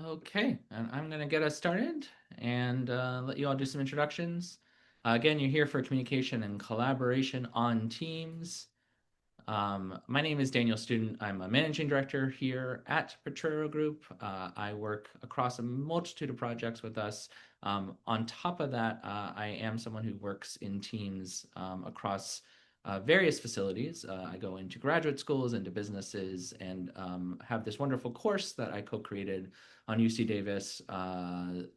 Okay, and I'm going to get us started and let you all do some introductions. Again, you're here for communication and collaboration on teams. My name is Daniel Student. I'm a managing director here at Potrero Group. I work across a multitude of projects with us. On top of that, I am someone who works in teams across various facilities. I go into graduate schools, into businesses, and have this wonderful course that I co-created on UC Davis,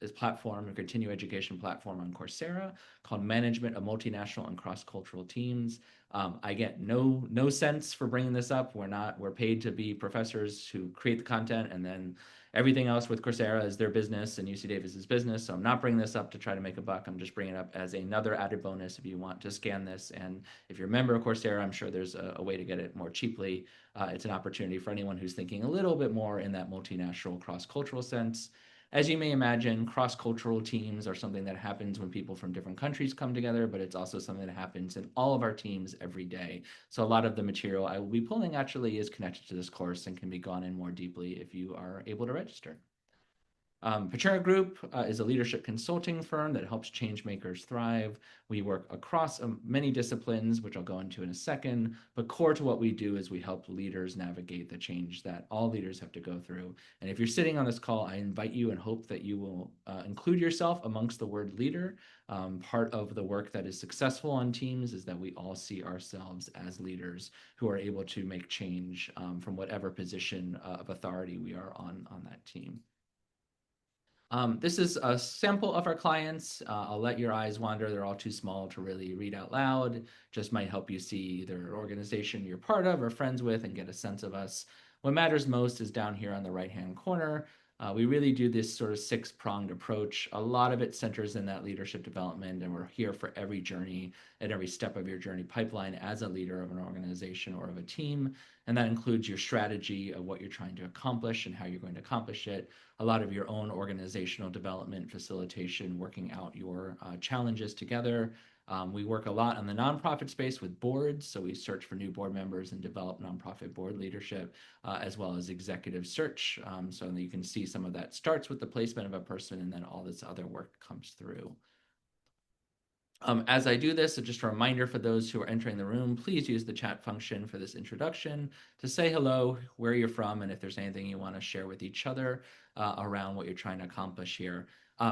this platform, a continuing education platform on Coursera called Management of Multinational and Cross-Cultural Teams. I get no sense for bringing this up. We're paid to be professors who create the content, and then everything else with Coursera is their business and UC Davis's business. So I'm not bringing this up to try to make a buck. I'm just bringing it up as another added bonus if you want to scan this. And if you're a member of Coursera, I'm sure there's a way to get it more cheaply. It's an opportunity for anyone who's thinking a little bit more in that multinational cross-cultural sense. As you may imagine, cross-cultural teams are something that happens when people from different countries come together, but it's also something that happens in all of our teams every day. So a lot of the material I will be pulling actually is connected to this course and can be gone in more deeply if you are able to register. Potrero Group is a leadership consulting firm that helps change makers thrive. We work across many disciplines, which I'll go into in a second, but core to what we do is we help leaders navigate the change that all leaders have to go through. And if you're sitting on this call, I invite you and hope that you will include yourself amongst the word leader. Part of the work that is successful on teams is that we all see ourselves as leaders who are able to make change from whatever position of authority we are on that team. This is a sample of our clients. I'll let your eyes wander. They're all too small to really read out loud. Just might help you see either an organization you're part of or friends with and get a sense of us. What matters most is down here on the right-hand corner. We really do this sort of six-pronged approach. A lot of it centers in that leadership development, and we're here for every journey at every step of your journey pipeline as a leader of an organization or of a team. And that includes your strategy of what you're trying to accomplish and how you're going to accomplish it, a lot of your own organizational development, facilitation, working out your challenges together. We work a lot on the nonprofit space with boards, so we search for new board members and develop nonprofit board leadership, as well as executive search. So that you can see some of that starts with the placement of a person, and then all this other work comes through. As I do this, just a reminder for those who are entering the room, please use the chat function for this introduction to say hello, where you're from, and if there's anything you want to share with each other around what you're trying to accomplish here.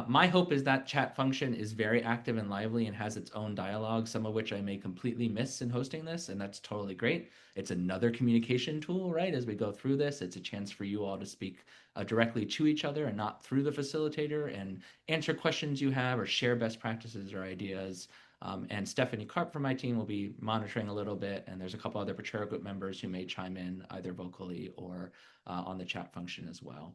My hope is that chat function is very active and lively and has its own dialogue, some of which I may completely miss in hosting this, and that's totally great. It's another communication tool, right? As we go through this, it's a chance for you all to speak directly to each other and not through the facilitator, and answer questions you have or share best practices or ideas. And Stephanie Karp from my team will be monitoring a little bit, and there's a couple other Potrero Group members who may chime in either vocally or on the chat function as well.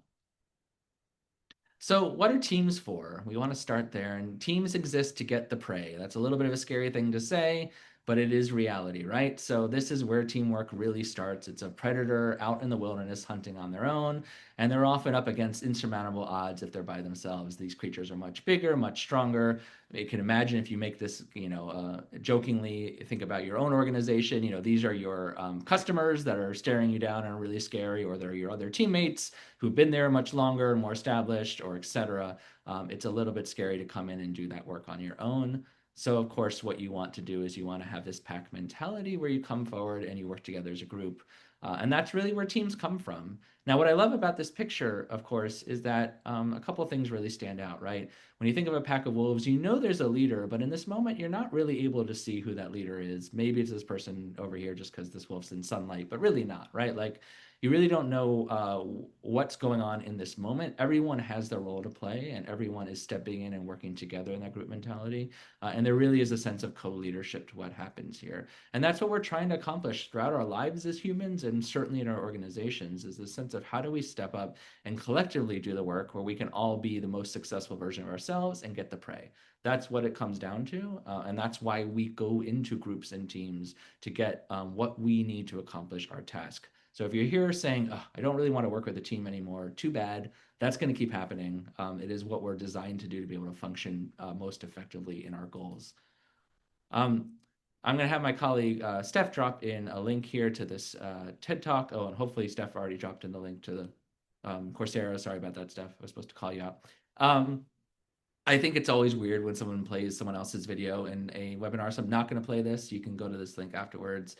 So what are teams for? We want to start there. And teams exist to get the prey. That's a little bit of a scary thing to say, but it is reality, right? So this is where teamwork really starts. It's a predator out in the wilderness hunting on their own, and they're often up against insurmountable odds if they're by themselves. These creatures are much bigger, much stronger. You can imagine if you make this, jokingly think about your own organization. These are your customers that are staring you down and are really scary, or they're your other teammates who've been there much longer, more established, or etc. It's a little bit scary to come in and do that work on your own. So, of course, what you want to do is you want to have this pack mentality where you come forward and you work together as a group. And that's really where teams come from. Now, what I love about this picture, of course, is that a couple of things really stand out, right? When you think of a pack of wolves, you know there's a leader, but in this moment, you're not really able to see who that leader is. Maybe it's this person over here just because this wolf's in sunlight, but really not, right? Like, you really don't know what's going on in this moment. Everyone has their role to play, and everyone is stepping in and working together in that group mentality. And there really is a sense of co-leadership to what happens here. And that's what we're trying to accomplish throughout our lives as humans, and certainly in our organizations, is the sense of how do we step up and collectively do the work where we can all be the most successful version of ourselves and get the prey. That's what it comes down to. And that's why we go into groups and teams to get what we need to accomplish our task. So if you're here saying, oh, I don't really want to work with a team anymore, too bad. That's going to keep happening. It is what we're designed to do to be able to function most effectively in our goals. I'm going to have my colleague Steph drop in a link here to this TED Talk. Oh, and hopefully Steph already dropped in the link to the Coursera. Sorry about that stuff. I was supposed to call you out. Um, I think it's always weird when someone plays someone else's video in a webinar. So I'm not going to play this. You can go to this link afterwards.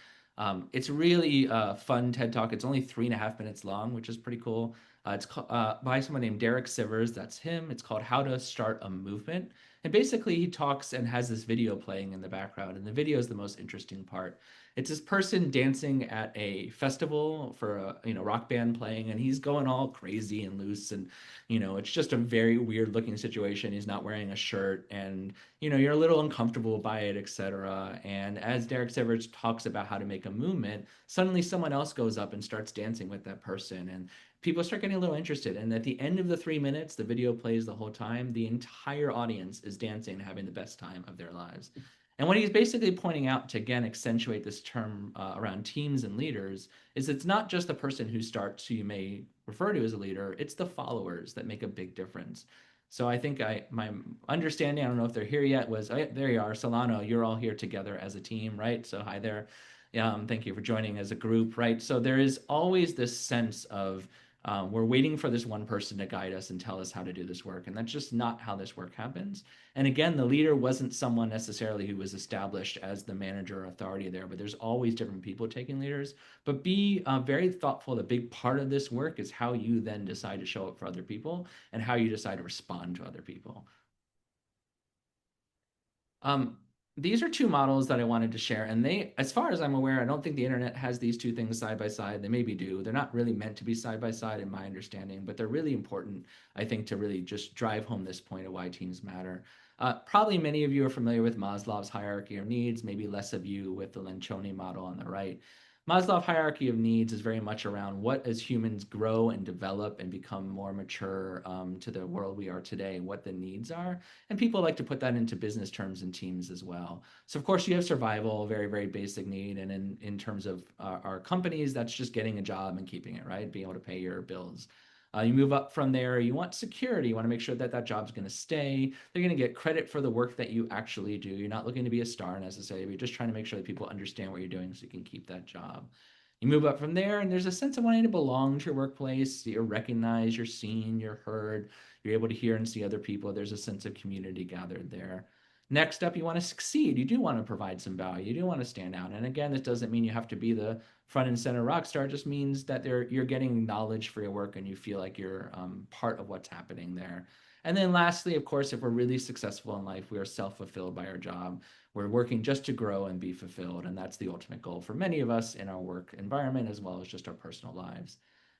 It's really a fun TED Talk. It's only 3.5 minutes long, which is pretty cool. It's by someone named Derek Sivers. That's him. It's called How to Start a Movement. And basically, he talks and has this video playing in the background. And the video is the most interesting part. It's this person dancing at a festival for a rock band playing, and he's going all crazy and loose, and it's just a very weird looking situation. He's not wearing a shirt, and you're a little uncomfortable by it, etc. And as Derek Sivers talks about how to make a movement, suddenly someone else goes up and starts dancing with that person, and people start getting a little interested. And at the end of the 3 minutes, the video plays the whole time. The entire audience is dancing and having the best time of their lives. And what he's basically pointing out to again accentuate this term around teams and leaders is it's not just the person who starts who you may refer to as a leader, it's the followers that make a big difference. So I think my understanding, I don't know if they're here yet, was there you are, Solano, you're all here together as a team, right? So hi there. Thank you for joining as a group, right? So there is always this sense of we're waiting for this one person to guide us and tell us how to do this work. And that's just not how this work happens. And again, the leader wasn't someone necessarily who was established as the manager or authority there, but there's always different people taking leaders. But be very thoughtful. The big part of this work is how you then decide to show up for other people and how you decide to respond to other people. Um, these are two models that I wanted to share, and they, as far as I'm aware, I don't think the internet has these two things side by side. They maybe do. They're not really meant to be side by side in my understanding, but they're really important, I think, to really just drive home this point of why teams matter. Probably many of you are familiar with Maslow's hierarchy of needs, maybe less of you with the Lencioni model on the right. Maslow's hierarchy of needs is very much around what as humans grow and develop and become more mature to the world we are today, what the needs are. And people like to put that into business terms and teams as well. So of course you have survival, very, very basic need. And in terms of our companies, that's just getting a job and keeping it, right? Being able to pay your bills. You move up from there, you want security. You want to make sure that that job's going to stay. They're going to get credit for the work that you actually do. You're not looking to be a star necessarily, but you're just trying to make sure that people understand what you're doing so you can keep that job. You move up from there, and there's a sense of wanting to belong to your workplace. You're recognized, you're seen, you're heard, you're able to hear and see other people. There's a sense of community gathered there. Next up, you want to succeed. You do want to provide some value. You do want to stand out. And again, this doesn't mean you have to be the front and center rock star. It just means that you're getting knowledge for your work and you feel like you're part of what's happening there. And then lastly, of course, if we're really successful in life, we are self-fulfilled by our job. We're working just to grow and be fulfilled. And that's the ultimate goal for many of us in our work environment, as well as just our personal lives.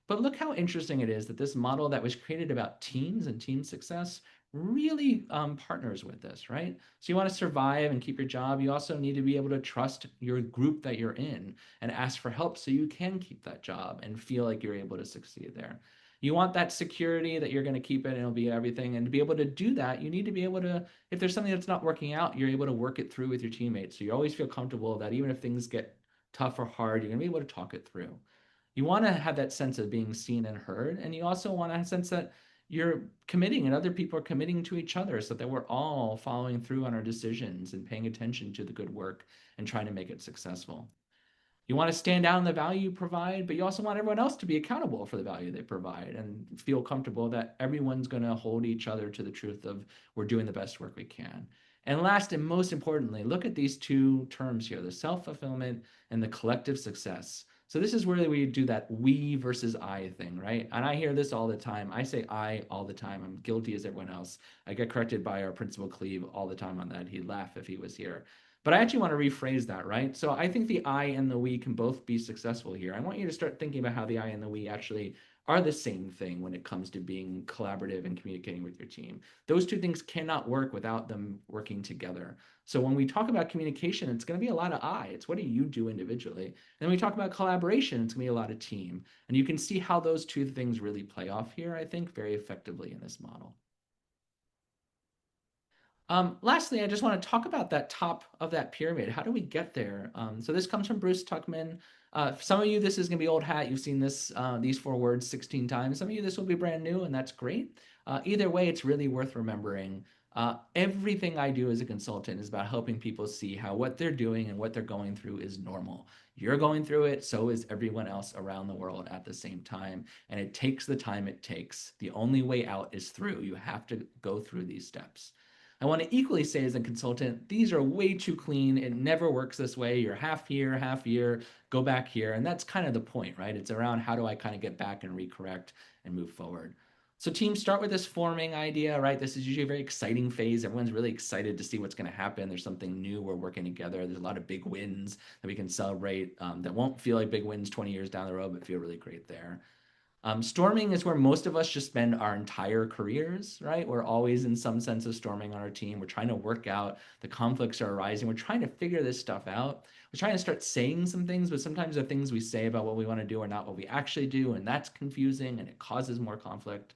But look how interesting it is that this model that was created about teams and team success really partners with this, right? So you want to survive and keep your job. You also need to be able to trust your group that you're in and ask for help so you can keep that job and feel like you're able to succeed there. You want that security that you're going to keep it and it'll be everything. And to be able to do that, you need to be able to, if there's something that's not working out, you're able to work it through with your teammates. So you always feel comfortable that even if things get tough or hard, you're going to be able to talk it through. You want to have that sense of being seen and heard. And you also want to sense that you're committing and other people are committing to each other so that we're all following through on our decisions and paying attention to the good work and trying to make it successful. You want to stand out in the value you provide, but you also want everyone else to be accountable for the value they provide and feel comfortable that everyone's going to hold each other to the truth of we're doing the best work we can. And last and most importantly, look at these two terms here, the self-fulfillment and the collective success. So this is where we do that we versus I thing, right? And I hear this all the time. I say I all the time. I'm guilty as everyone else. I get corrected by our principal Cleve all the time on that. He'd laugh if he was here. But I actually want to rephrase that, right? So I think the I and the we can both be successful here. I want you to start thinking about how the I and the we actually are the same thing when it comes to being collaborative and communicating with your team. Those two things cannot work without them working together. So when we talk about communication, it's going to be a lot of I. It's what do you do individually? And when we talk about collaboration, it's going to be a lot of team. And you can see how those two things really play off here, I think, very effectively in this model. Lastly, I just want to talk about that top of that pyramid. How do we get there? So this comes from Bruce Tuckman. For some of you, this is going to be old hat. You've seen this these four words 16 times. Some of you, this will be brand new, and that's great. Either way, it's really worth remembering. Everything I do as a consultant is about helping people see how what they're doing and what they're going through is normal. You're going through it, so is everyone else around the world at the same time. And it takes the time it takes. The only way out is through. You have to go through these steps. I want to equally say as a consultant, these are way too clean. It never works this way. You're half here, go back here. And that's kind of the point, right? It's around how do I kind of get back and recorrect and move forward. So teams start with this forming idea, right? This is usually a very exciting phase. Everyone's really excited to see what's going to happen. There's something new. We're working together. There's a lot of big wins that we can celebrate that won't feel like big wins 20 years down the road, but feel really great there. Storming is where most of us just spend our entire careers, right? We're always in some sense of storming on our team. We're trying to work out, the conflicts are arising. We're trying to figure this stuff out. We're trying to start saying some things, but sometimes the things we say about what we want to do are not what we actually do. And that's confusing and it causes more conflict.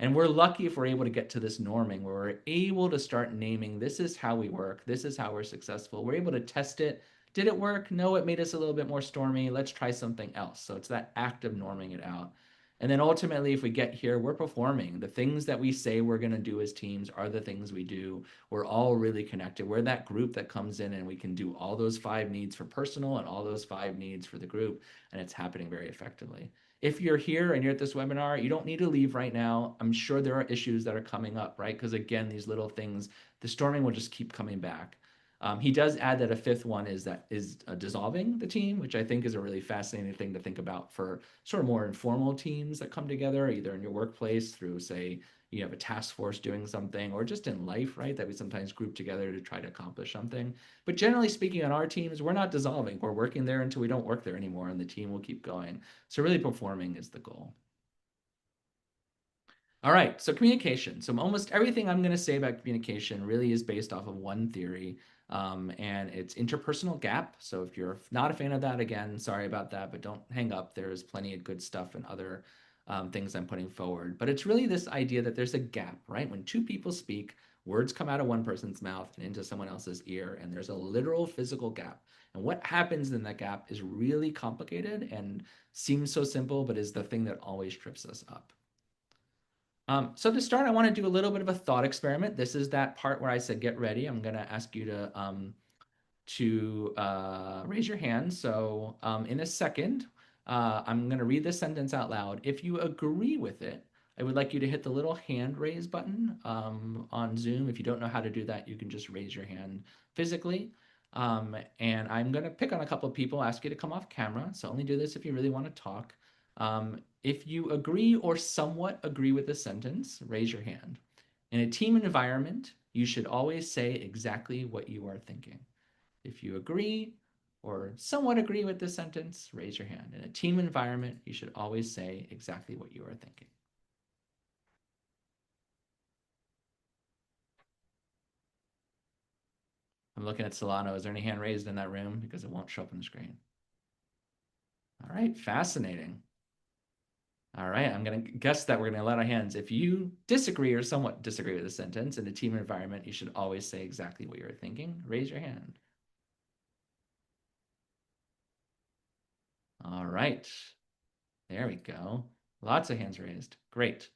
And we're lucky if we're able to get to this norming where we're able to start naming this is how we work, this is how we're successful. We're able to test it. Did it work? No, it made us a little bit more stormy. Let's try something else. So it's that act of norming it out. And then ultimately, if we get here, we're performing. The things that we say we're going to do as teams are the things we do. We're all really connected. We're that group that comes in and we can do all those 5 needs for personal and all those 5 needs for the group. And it's happening very effectively. If you're here and you're at this webinar, you don't need to leave right now. I'm sure there are issues that are coming up, right? Because again, these little things, the storming will just keep coming back. He does add that a fifth one is dissolving the team, which I think is a really fascinating thing to think about for sort of more informal teams that come together, either in your workplace through, say, you have a task force doing something, or just in life, right? That we sometimes group together to try to accomplish something. But generally speaking, on our teams, we're not dissolving. We're working there until we don't work there anymore, and the team will keep going. So really performing is the goal. All right, so communication. So almost everything I'm going to say about communication really is based off of one theory, and it's interpersonal gap. So if you're not a fan of that, again, sorry about that, but don't hang up. There's plenty of good stuff and other things I'm putting forward. But it's really this idea that there's a gap, right? When two people speak, words come out of one person's mouth and into someone else's ear, and there's a literal physical gap. And what happens in that gap is really complicated and seems so simple, but is the thing that always trips us up. So to start, I want to do a little bit of a thought experiment. This is that part where I said, get ready. I'm going to ask you to raise your hand. So in a second, I'm going to read this sentence out loud. If you agree with it, I would like you to hit the little hand raise button on Zoom. If you don't know how to do that, you can just raise your hand physically. And I'm going to pick on a couple of people, ask you to come off camera. So only do this if you really want to talk. If you agree or somewhat agree with the sentence, raise your hand. In a team environment, you should always say exactly what you are thinking. If you agree or somewhat agree with this sentence, raise your hand. In a team environment, you should always say exactly what you are thinking. I'm looking at Solano. Is there any hand raised in that room? Because it won't show up on the screen. All right, fascinating. All right, I'm going to guess that we're going to let our hands. If you disagree or somewhat disagree with the sentence in a team environment, you should always say exactly what you're thinking. Raise your hand. All right, there we go. Lots of hands raised. Great.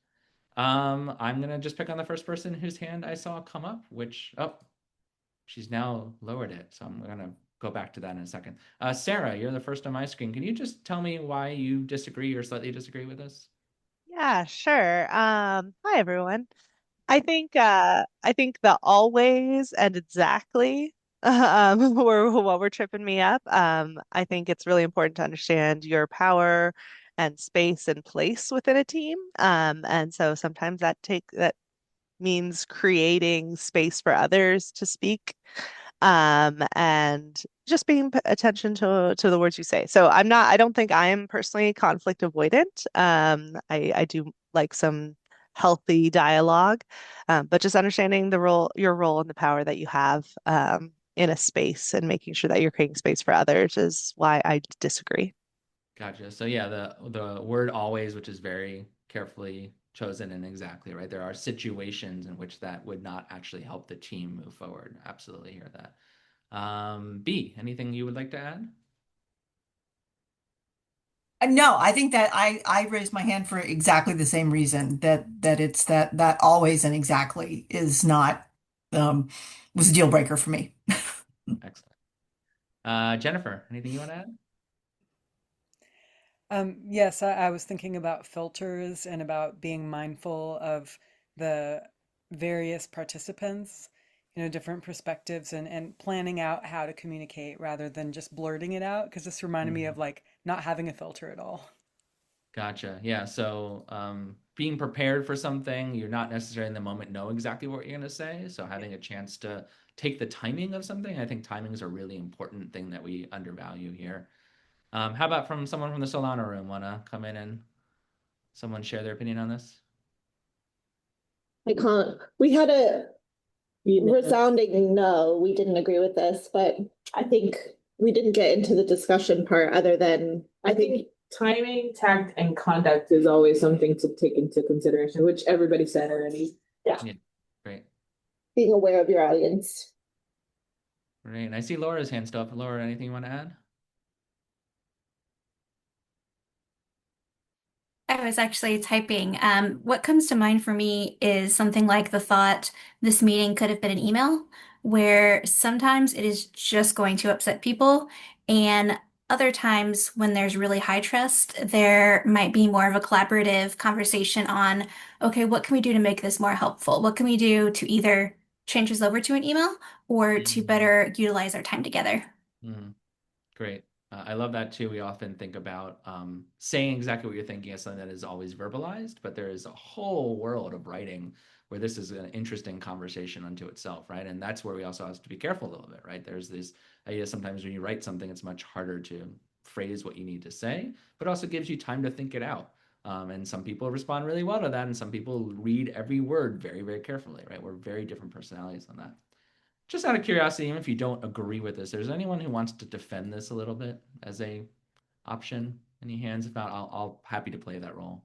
I'm going to just pick on the first person whose hand I saw come up, which, oh, she's now lowered it. So I'm going to go back to that in a second. Sarah, you're the first on my screen. Can you just tell me why you disagree or slightly disagree with this? Yeah, sure. Hi everyone. I think the always and exactly were what were tripping me up. I think it's really important to understand your power and space and place within a team. And so sometimes that means creating space for others to speak, and just being attention to the words you say. So I don't think I am personally conflict avoidant. I do like some healthy dialogue, but just understanding your role and the power that you have in a space and making sure that you're creating space for others is why I disagree. Gotcha. So yeah, the word always, which is very carefully chosen and exactly right. There are situations in which that would not actually help the team move forward. Absolutely hear that. B, anything you would like to add? No, I think that I raised my hand for exactly the same reason that it's that always and exactly is not um was a deal breaker for me. Excellent. Jennifer, anything you want to add? Yes, I was thinking about filters and about being mindful of the various participants, different perspectives and planning out how to communicate rather than just blurting it out, because this reminded me Mhm. of like not having a filter at all. Gotcha. Yeah. So, being prepared for something, you're not necessarily in the moment know exactly what you're going to say. So, having a chance to take the timing of something, I think timing is a really important thing that we undervalue here. How about from someone from the Solana room? Want to come in and someone share their opinion on this? I can't. We had a resounding no. We didn't agree with this, but I think we didn't get into the discussion part other than I think timing, tact, and conduct is always something to take into consideration, which everybody said already. Yeah. Yeah. Great. Being aware of your audience. Great. And I see Laura's hand still up. Laura, anything you want to add? I was actually typing. What comes to mind for me is something like the thought this meeting could have been an email, where sometimes it is just going to upset people, and other times when there's really high trust, there might be more of a collaborative conversation on, okay, what can we do to make this more helpful? What can we do to either change this over to an email or to Mhm. better utilize our time together? Mhm. Great. I love that too. We often think about saying exactly what you're thinking as something that is always verbalized, but there is a whole world of writing where this is an interesting conversation unto itself, right? And that's where we also have to be careful a little bit, right? There's this idea sometimes when you write something, it's much harder to phrase what you need to say, but also gives you time to think it out. And some people respond really well to that, and some people read every word very, very carefully, right? We're very different personalities on that. Just out of curiosity, even if you don't agree with this, there's anyone who wants to defend this a little bit as a option? Any hands? If not, I'll happy to play that role.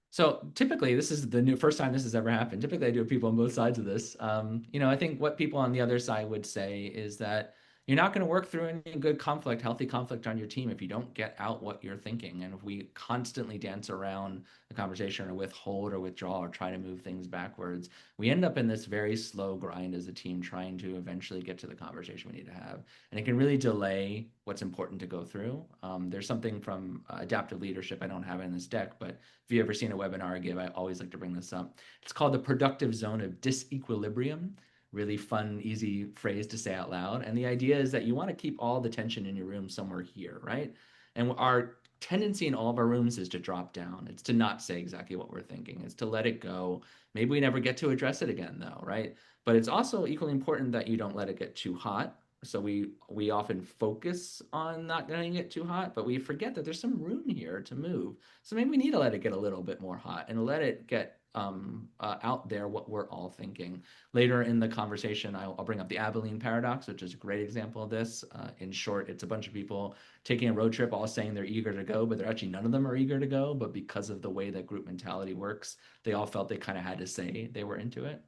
So typically, this is the new first time this has ever happened. Typically, I do have people on both sides of this. I think what people on the other side would say is that you're not going to work through any good conflict, healthy conflict on your team if you don't get out what you're thinking. And if we constantly dance around the conversation or withhold or withdraw or try to move things backwards, we end up in this very slow grind as a team trying to eventually get to the conversation we need to have. And it can really delay what's important to go through. There's something from adaptive leadership. I don't have it in this deck, but if you've ever seen a webinar I give, I always like to bring this up. It's called the productive zone of disequilibrium. Really fun, easy phrase to say out loud. And the idea is that you want to keep all the tension in your room somewhere here, right? And our tendency in all of our rooms is to drop down. It's to not say exactly what we're thinking. It's to let it go. Maybe we never get to address it again, though, right? But it's also equally important that you don't let it get too hot. So we often focus on not letting it too hot, but we forget that there's some room here to move. So maybe we need to let it get a little bit more hot and let it get out there what we're all thinking. Later in the conversation, I'll bring up the Abilene paradox, which is a great example of this. In short, it's a bunch of people taking a road trip, all saying they're eager to go, but they're actually none of them are eager to go. But because of the way that group mentality works, they all felt they kind of had to say they were into it.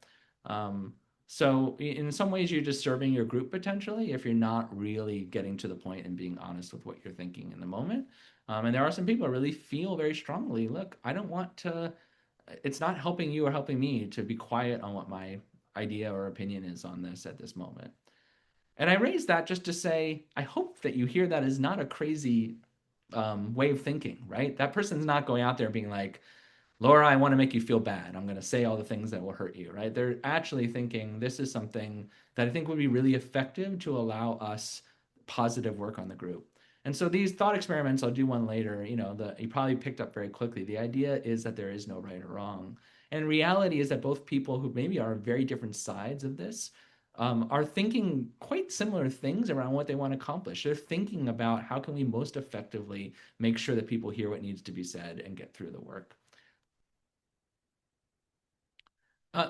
So in some ways, you're just serving your group potentially if you're not really getting to the point and being honest with what you're thinking in the moment. And there are some people who really feel very strongly, look, I don't want to, it's not helping you or helping me to be quiet on what my idea or opinion is on this at this moment. And I raise that just to say, I hope that you hear that as not a crazy way of thinking, right? That person's not going out there being like, Laura, I want to make you feel bad. I'm going to say all the things that will hurt you, right? They're actually thinking this is something that I think would be really effective to allow us positive work on the group. And so these thought experiments, I'll do one later, you probably picked up very quickly. The idea is that there is no right or wrong. And reality is that both people who maybe are very different sides of this are thinking quite similar things around what they want to accomplish. They're thinking about how can we most effectively make sure that people hear what needs to be said and get through the work.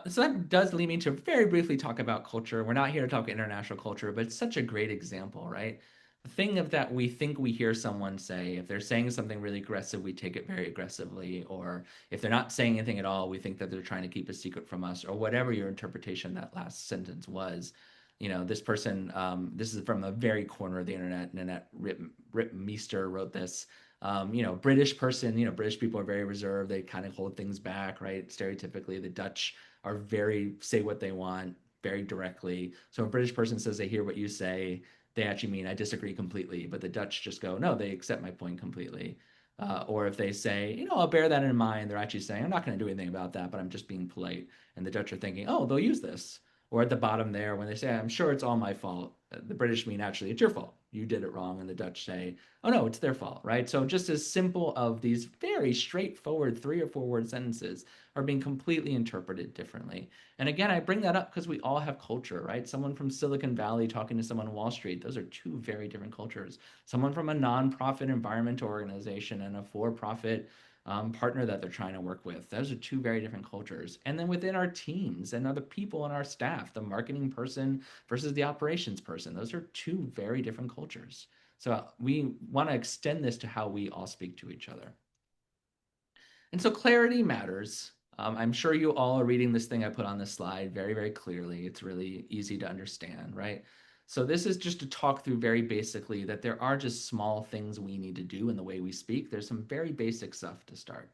So that does lead me to very briefly talk about culture. We're not here to talk international culture, but it's such a great example, right? The thing of that we think we hear someone say, if they're saying something really aggressive, we take it very aggressively, or if they're not saying anything at all, we think that they're trying to keep a secret from us, or whatever your interpretation that last sentence was. This person, this is from a very corner of the internet. Nanette Rip Meester wrote this. British person, British people are very reserved. They kind of hold things back, right? Stereotypically, the Dutch are very say what they want. very directly. So a British person says they hear what you say, they actually mean I disagree completely, but the Dutch just go, no, they accept my point completely. Or if they say, I'll bear that in mind, they're actually saying, I'm not going to do anything about that, but I'm just being polite. And the Dutch are thinking, oh, they'll use this. Or at the bottom there, when they say, I'm sure it's all my fault, the British mean, actually, it's your fault. You did it wrong. And the Dutch say, oh, no, it's their fault, right? So just as simple of these very straightforward 3 or 4 word sentences are being completely interpreted differently. And again, I bring that up because we all have culture, right? Someone from Silicon Valley talking to someone on Wall Street, those are 2 very different cultures. Someone from a nonprofit environmental organization and a for-profit partner that they're trying to work with. Those are 2 very different cultures. And then within our teams and other people in our staff, the marketing person versus the operations person, those are 2 very different cultures. So we want to extend this to how we all speak to each other. And so clarity matters. I'm sure you all are reading this thing I put on this slide very, very clearly. It's really easy to understand, right? So this is just to talk through very basically that there are just small things we need to do in the way we speak. There's some very basic stuff to start.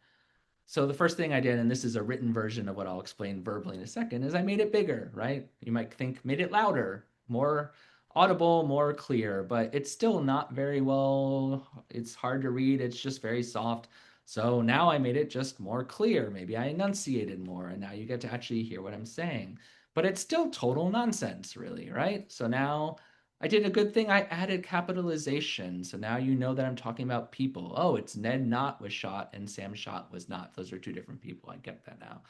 So the first thing I did, and this is a written version of what I'll explain verbally in a second, is I made it bigger, right? You might think made it louder, more audible, more clear, but it's still not very well, it's hard to read, it's just very soft. So now I made it just more clear. Maybe I enunciated more, and now you get to actually hear what I'm saying. But it's still total nonsense, really, right? So now I did a good thing. I added capitalization. So now you know that I'm talking about people. Oh, it's Ned Knott was shot and Sam Schott was not. Those are 2 different people. I get that now.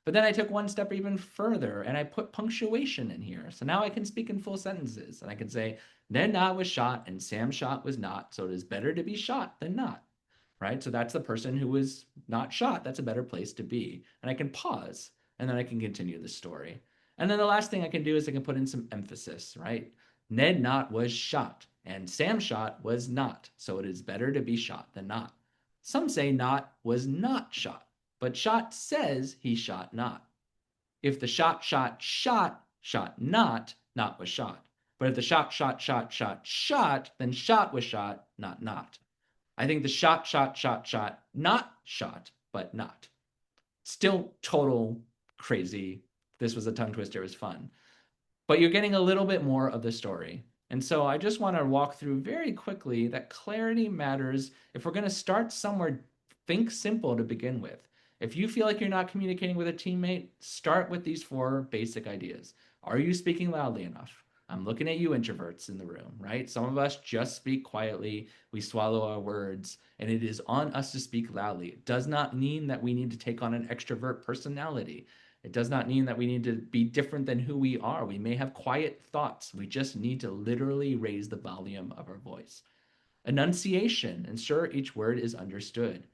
But then I took one step even further and I put punctuation in here. So now I can speak in full sentences and I can say Ned Knott was shot and Sam Schott was not. So it is better to be shot than not, right? So that's the person who was not shot. That's a better place to be. And I can pause and then I can continue the story. And then the last thing I can do is I can put in some emphasis, right? Ned Knott was shot, and Sam Schott was not, so it is better to be shot than not. Some say Knott was not shot, but Schott says he shot not. If the shot shot not, Knott was shot. But if the shot, then shot was shot, not. I think the shot, not shot, but not. Still total crazy. This was a tongue twister. It was fun. But you're getting a little bit more of the story. And so I just want to walk through very quickly that clarity matters. If we're going to start somewhere, think simple to begin with. If you feel like you're not communicating with a teammate, start with these 4 basic ideas. Are you speaking loudly enough? I'm looking at you introverts in the room, right? Some of us just speak quietly. We swallow our words, and it is on us to speak loudly. It does not mean that we need to take on an extrovert personality. It does not mean that we need to be different than who we are. We may have quiet thoughts. We just need to literally raise the volume of our voice. Enunciation, ensure each word is understood.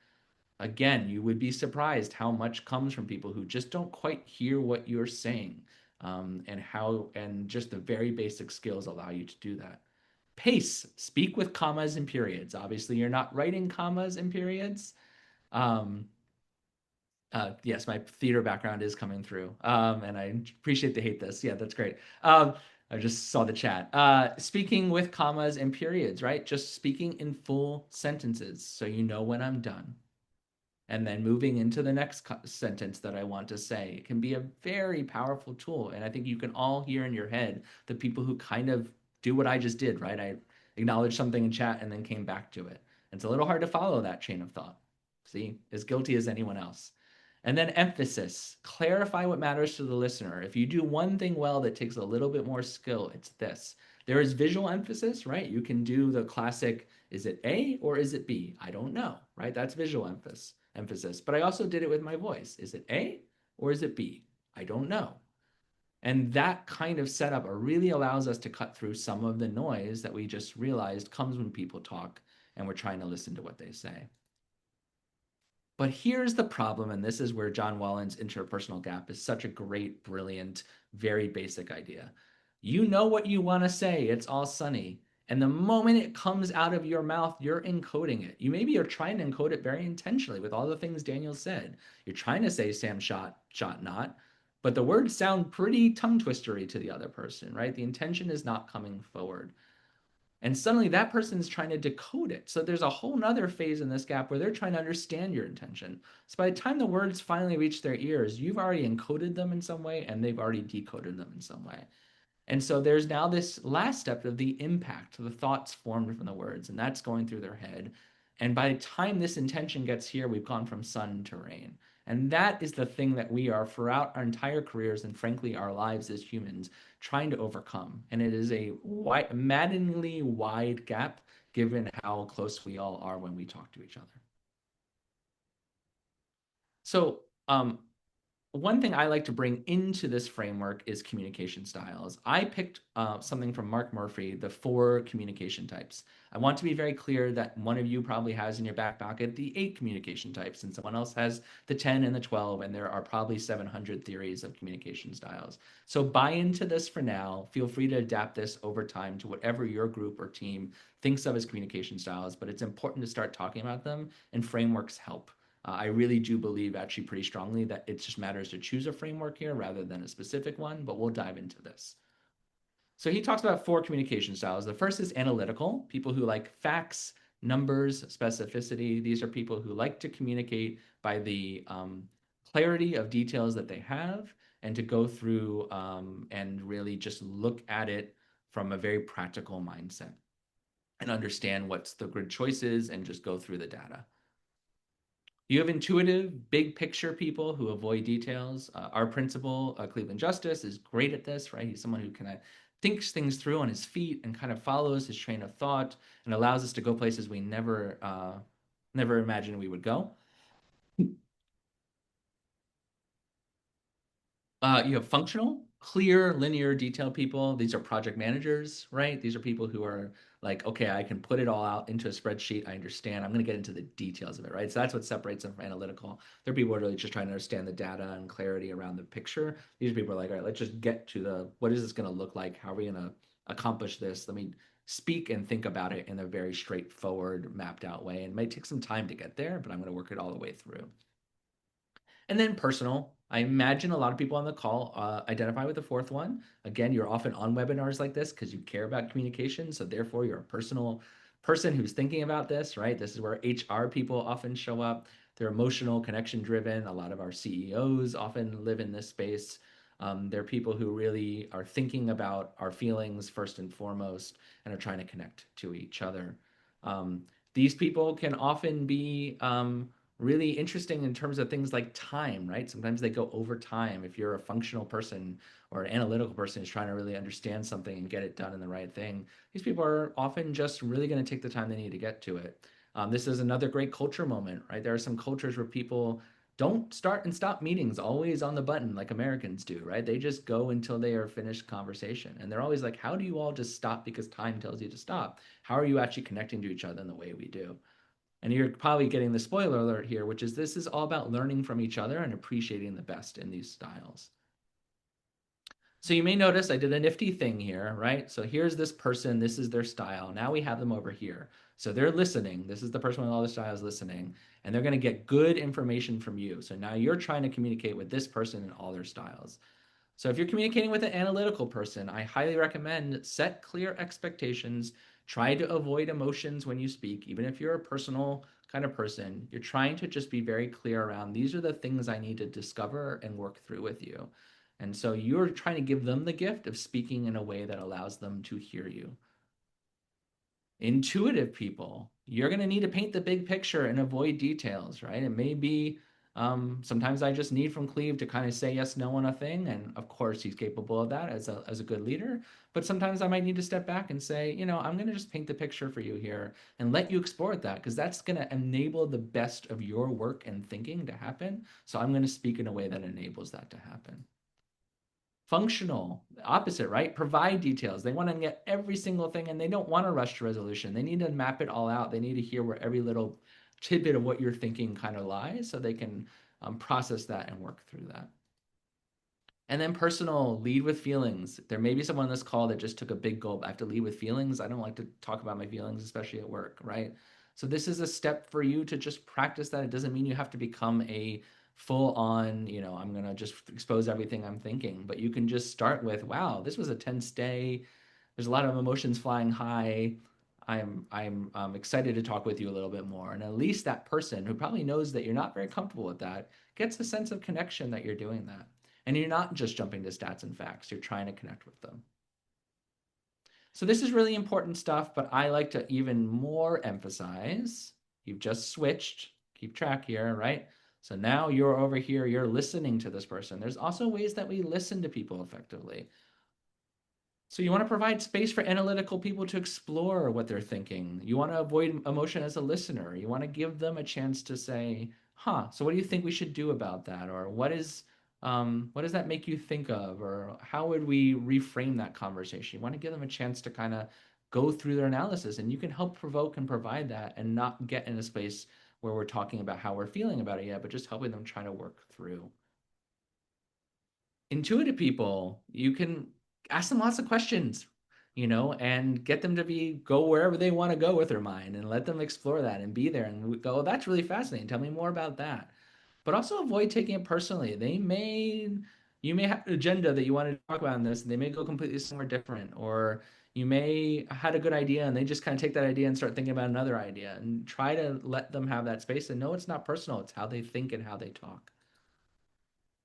Again, you would be surprised how much comes from people who just don't quite hear what you're saying, and just the very basic skills allow you to do that. Pace, speak with commas and periods. Obviously, you're not writing commas and periods. Yes, my theater background is coming through, and I appreciate the hate this. Yeah, that's great. I just saw the chat. Speaking with commas and periods, right? Just speaking in full sentences so you know when I'm done. And then moving into the next sentence that I want to say. It can be a very powerful tool. And I think you can all hear in your head the people who kind of do what I just did, right? I acknowledged something in chat and then came back to it. It's a little hard to follow that chain of thought. See, as guilty as anyone else. And then emphasis, clarify what matters to the listener. If you do one thing well that takes a little bit more skill, it's this. There is visual emphasis, right? You can do the classic, is it A or is it B? I don't know, right? That's visual emphasis. But I also did it with my voice. Is it A or is it B? I don't know. And that kind of setup really allows us to cut through some of the noise that we just realized comes when people talk and we're trying to listen to what they say. But here's the problem, and this is where John Wallen's interpersonal gap is such a great, brilliant, very basic idea. You know what you want to say. It's all sunny. And the moment it comes out of your mouth, you're encoding it. You maybe are trying to encode it very intentionally with all the things Daniel said. You're trying to say Sam shot not, but the words sound pretty tongue twistery to the other person, right? The intention is not coming forward. And suddenly that person's trying to decode it. So there's a whole nother phase in this gap where they're trying to understand your intention. So by the time the words finally reach their ears, you've already encoded them in some way and they've already decoded them in some way. And so there's now this last step of the impact, the thoughts formed from the words, and that's going through their head. And by the time this intention gets here, we've gone from sun to rain. And that is the thing that we are throughout our entire careers and frankly our lives as humans trying to overcome. And it is a maddeningly wide gap given how close we all are when we talk to each other. So one thing I like to bring into this framework is communication styles. I picked something from Mark Murphy, the 4 communication types. I want to be very clear that one of you probably has in your back pocket the 8 communication types, and someone else has the 10 and the 12, and there are probably 700 theories of communication styles. So buy into this for now. Feel free to adapt this over time to whatever your group or team thinks of as communication styles, but it's important to start talking about them, and frameworks help. I really do believe actually pretty strongly that it just matters to choose a framework here rather than a specific one, but we'll dive into this. So he talks about 4 communication styles. The first is analytical, people who like facts, numbers, specificity. These are people who like to communicate by the clarity of details that they have and to go through and really just look at it from a very practical mindset and understand what's the good choices and just go through the data. You have intuitive, big picture people who avoid details. Our principal, Cleveland Justice, is great at this, right? He's someone who kind of thinks things through on his feet and kind of follows his train of thought and allows us to go places we never imagined we would go. You have functional, clear, linear, detailed people. These are project managers, right? These are people who are like, okay, I can put it all out into a spreadsheet. I understand. I'm going to get into the details of it, right? So that's what separates them from analytical. They're people who are really just trying to understand the data and clarity around the picture. These people are like, all right, let's just get to the, what is this going to look like? How are we going to accomplish this? Let me speak and think about it in a very straightforward, mapped out way. And it might take some time to get there, but I'm going to work it all the way through. And then personal. I imagine a lot of people on the call identify with the 4th one. Again, you're often on webinars like this because you care about communication. So therefore, you're a personal person who's thinking about this, right? This is where HR people often show up. They're emotional, connection driven. A lot of our CEOs often live in this space. They're people who really are thinking about our feelings first and foremost and are trying to connect to each other. These people can often be really interesting in terms of things like time, right? Sometimes they go over time. If you're a functional person or an analytical person who's trying to really understand something and get it done in the right thing, these people are often just really going to take the time they need to get to it. This is another great culture moment, right? There are some cultures where people don't start and stop meetings always on the button like Americans do, right? They just go until they are finished conversation. And they're always like, how do you all just stop because time tells you to stop? How are you actually connecting to each other in the way we do? And you're probably getting the spoiler alert here, which is this is all about learning from each other and appreciating the best in these styles. So you may notice I did a nifty thing here, right? So here's this person, this is their style. Now we have them over here. So they're listening. This is the person with all the styles listening, and they're going to get good information from you. So now you're trying to communicate with this person and all their styles. So if you're communicating with an analytical person, I highly recommend set clear expectations. Try to avoid emotions when you speak, even if you're a personal kind of person. You're trying to just be very clear around these are the things I need to discover and work through with you. And so you're trying to give them the gift of speaking in a way that allows them to hear you. Intuitive people, you're going to need to paint the big picture and avoid details, right? It may be sometimes I just need from Cleve to kind of say yes, no on a thing. And of course, he's capable of that as a good leader. But sometimes I might need to step back and say, you know, I'm going to just paint the picture for you here and let you explore that because that's going to enable the best of your work and thinking to happen. So I'm going to speak in a way that enables that to happen. Functional, opposite, right? Provide details. They want to get every single thing and they don't want to rush to resolution. They need to map it all out. They need to hear where every little tidbit of what you're thinking kind of lies so they can process that and work through that. And then personal, lead with feelings. There may be someone on this call that just took a big gulp. I have to lead with feelings. I don't like to talk about my feelings, especially at work, right? So this is a step for you to just practice that. It doesn't mean you have to become a full on, you know, I'm going to just expose everything I'm thinking, but you can just start with, wow, this was a tense day. there's a lot of emotions flying high. I'm excited to talk with you a little bit more. And at least that person who probably knows that you're not very comfortable with that gets a sense of connection that you're doing that. And you're not just jumping to stats and facts, you're trying to connect with them. So this is really important stuff, but I like to even more emphasize, you've just switched, keep track here, right? So now you're over here, you're listening to this person. There's also ways that we listen to people effectively. So you want to provide space for analytical people to explore what they're thinking. You want to avoid emotion as a listener. You want to give them a chance to say, huh, so what do you think we should do about that? Or what does that make you think of? Or how would we reframe that conversation? You want to give them a chance to kind of go through their analysis, and you can help provoke and provide that and not get in a space where we're talking about how we're feeling about it yet, but just helping them try to work through. Intuitive people, you can ask them lots of questions, and get them to go wherever they want to go with their mind and let them explore that and be there and go, oh, that's really fascinating. Tell me more about that. But also avoid taking it personally. You may have an agenda that you want to talk about in this, and they may go completely somewhere different, or you may had a good idea and they just kind of take that idea and start thinking about another idea, and try to let them have that space and know it's not personal. It's how they think and how they talk.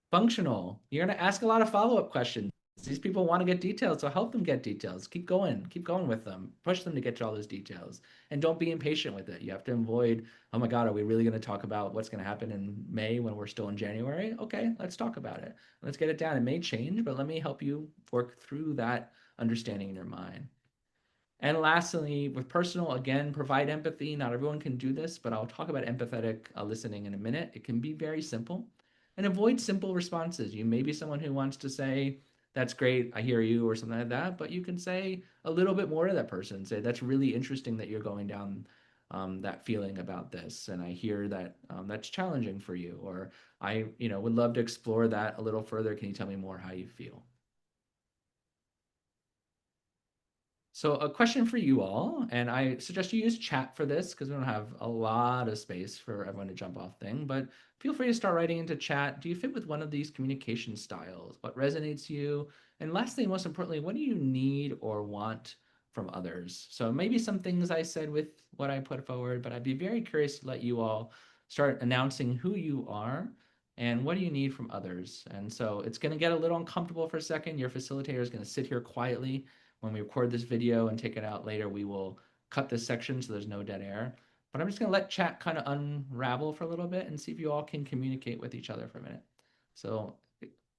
Functional. You're going to ask a lot of follow-up questions. These people want to get details, so help them get details. Keep going with them. Push them to get to all those details. And don't be impatient with it. You have to avoid, oh my God, are we really going to talk about what's going to happen in May when we're still in January? Okay, let's talk about it. Let's get it down. It may change, but let me help you work through that understanding in your mind. And lastly, with personal, again, provide empathy. Not everyone can do this, but I'll talk about empathetic listening in a minute. It can be very simple. And avoid simple responses. You may be someone who wants to say, that's great, I hear you, or something like that, but you can say a little bit more to that person. Say, that's really interesting that you're going down that feeling about this, and I hear that that's challenging for you, or I would love to explore that a little further. Can you tell me more how you feel? So a question for you all, and I suggest you use chat for this because we don't have a lot of space for everyone to jump off thing, but feel free to start writing into chat. Do you fit with one of these communication styles? What resonates you? And lastly, most importantly, what do you need or want from others? So maybe some things I said with what I put forward, but I'd be very curious to let you all start announcing who you are and what do you need from others. And so it's going to get a little uncomfortable for a second. Your facilitator is going to sit here quietly. When we record this video and take it out later, we will cut this section so there's no dead air. But I'm just going to let chat kind of unravel for a little bit and see if you all can communicate with each other for a minute. So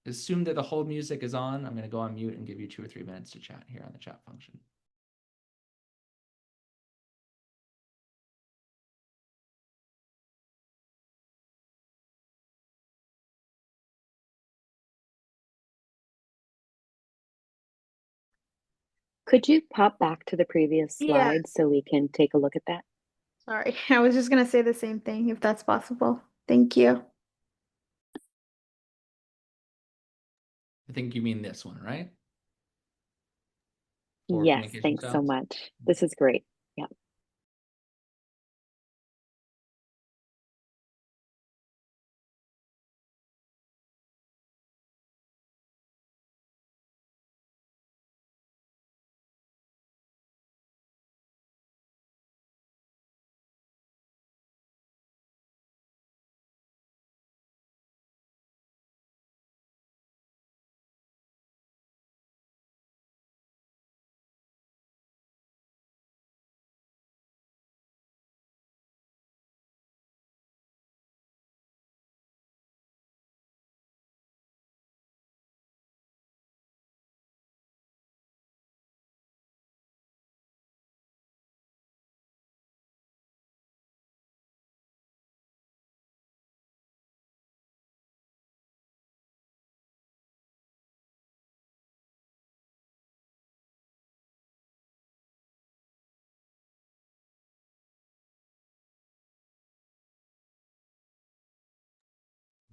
assume that the whole music is on. I'm going to go on mute and give you 2 or 3 minutes to chat here on the chat function. Could you pop back to the previous Yeah, slide so we can take a look at that? sorry. I was just gonna say the same thing if that's possible. Thank you. I think you mean this one, right? Or Yes, communication thanks so styles? much. This is great. Yeah.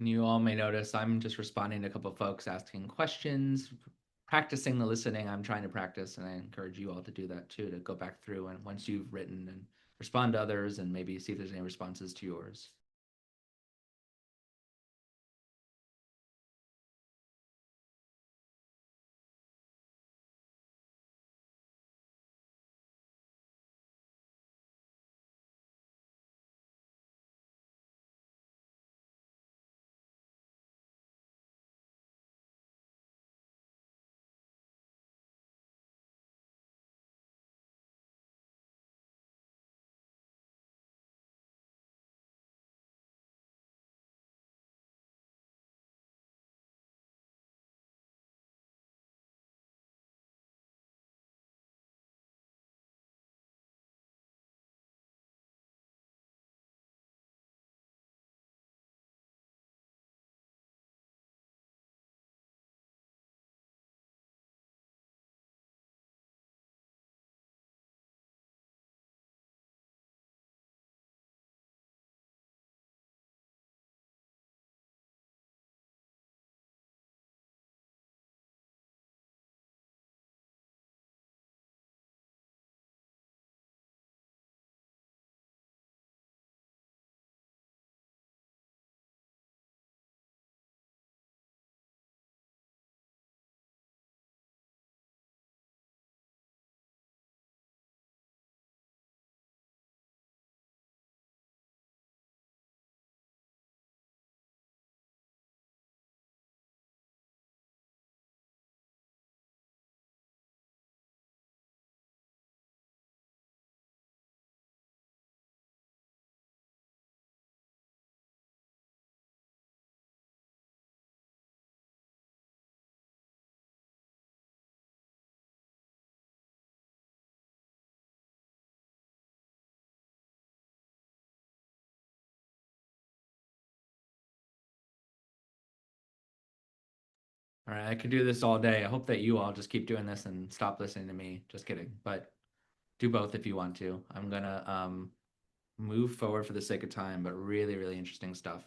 You all may notice I'm just responding to a couple of folks asking questions, practicing the listening I'm trying to practice, and I encourage you all to do that too, to go back through and once you've written and respond to others and maybe see if there's any responses to yours. All right, I could do this all day. I hope that you all just keep doing this and stop listening to me. Just kidding. But do both if you want to. I'm gonna move forward for the sake of time, but really, really interesting stuff.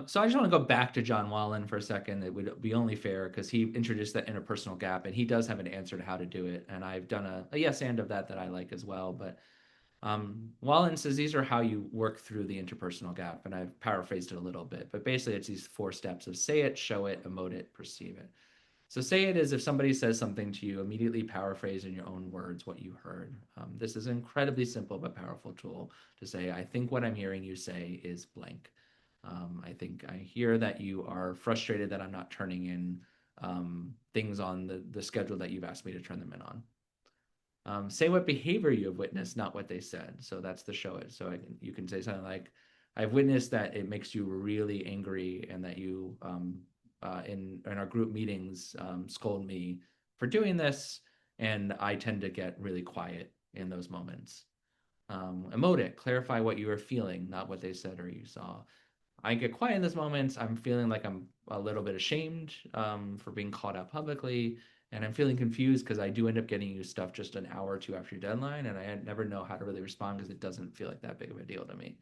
So I just want to go back to John Wallen for a second. It would be only fair because he introduced that interpersonal gap, and he does have an answer to how to do it. And I've done a yes and of that I like as well. But Wallen says these are how you work through the interpersonal gap, and I've paraphrased it a little bit. But basically, it's these 4 steps of say it, show it, emote it, perceive it. So say it is if somebody says something to you, immediately paraphrase in your own words what you heard. This is an incredibly simple but powerful tool to say, I think what I'm hearing you say is blank. I think I hear that you are frustrated that I'm not turning in things on the schedule that you've asked me to turn them in on. Say what behavior you have witnessed, not what they said. So that's the show it. So you can say something like, I've witnessed that it makes you really angry and that you, in our group meetings, scold me for doing this. And I tend to get really quiet in those moments. Emote it, clarify what you are feeling, not what they said or you saw. I get quiet in those moments. I'm feeling like I'm a little bit ashamed for being called out publicly. And I'm feeling confused because I do end up getting you stuff just an hour or two after your deadline. And I never know how to really respond because it doesn't feel like that big of a deal to me.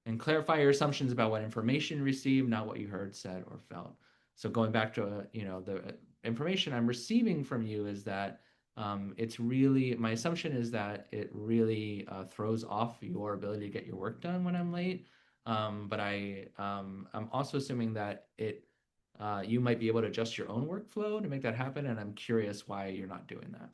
And clarify your assumptions about what information you received, not what you heard, said, or felt. So going back to, the information I'm receiving from you is that it's really, my assumption is that it really throws off your ability to get your work done when I'm late. But I'm also assuming that you might be able to adjust your own workflow to make that happen. And I'm curious why you're not doing that.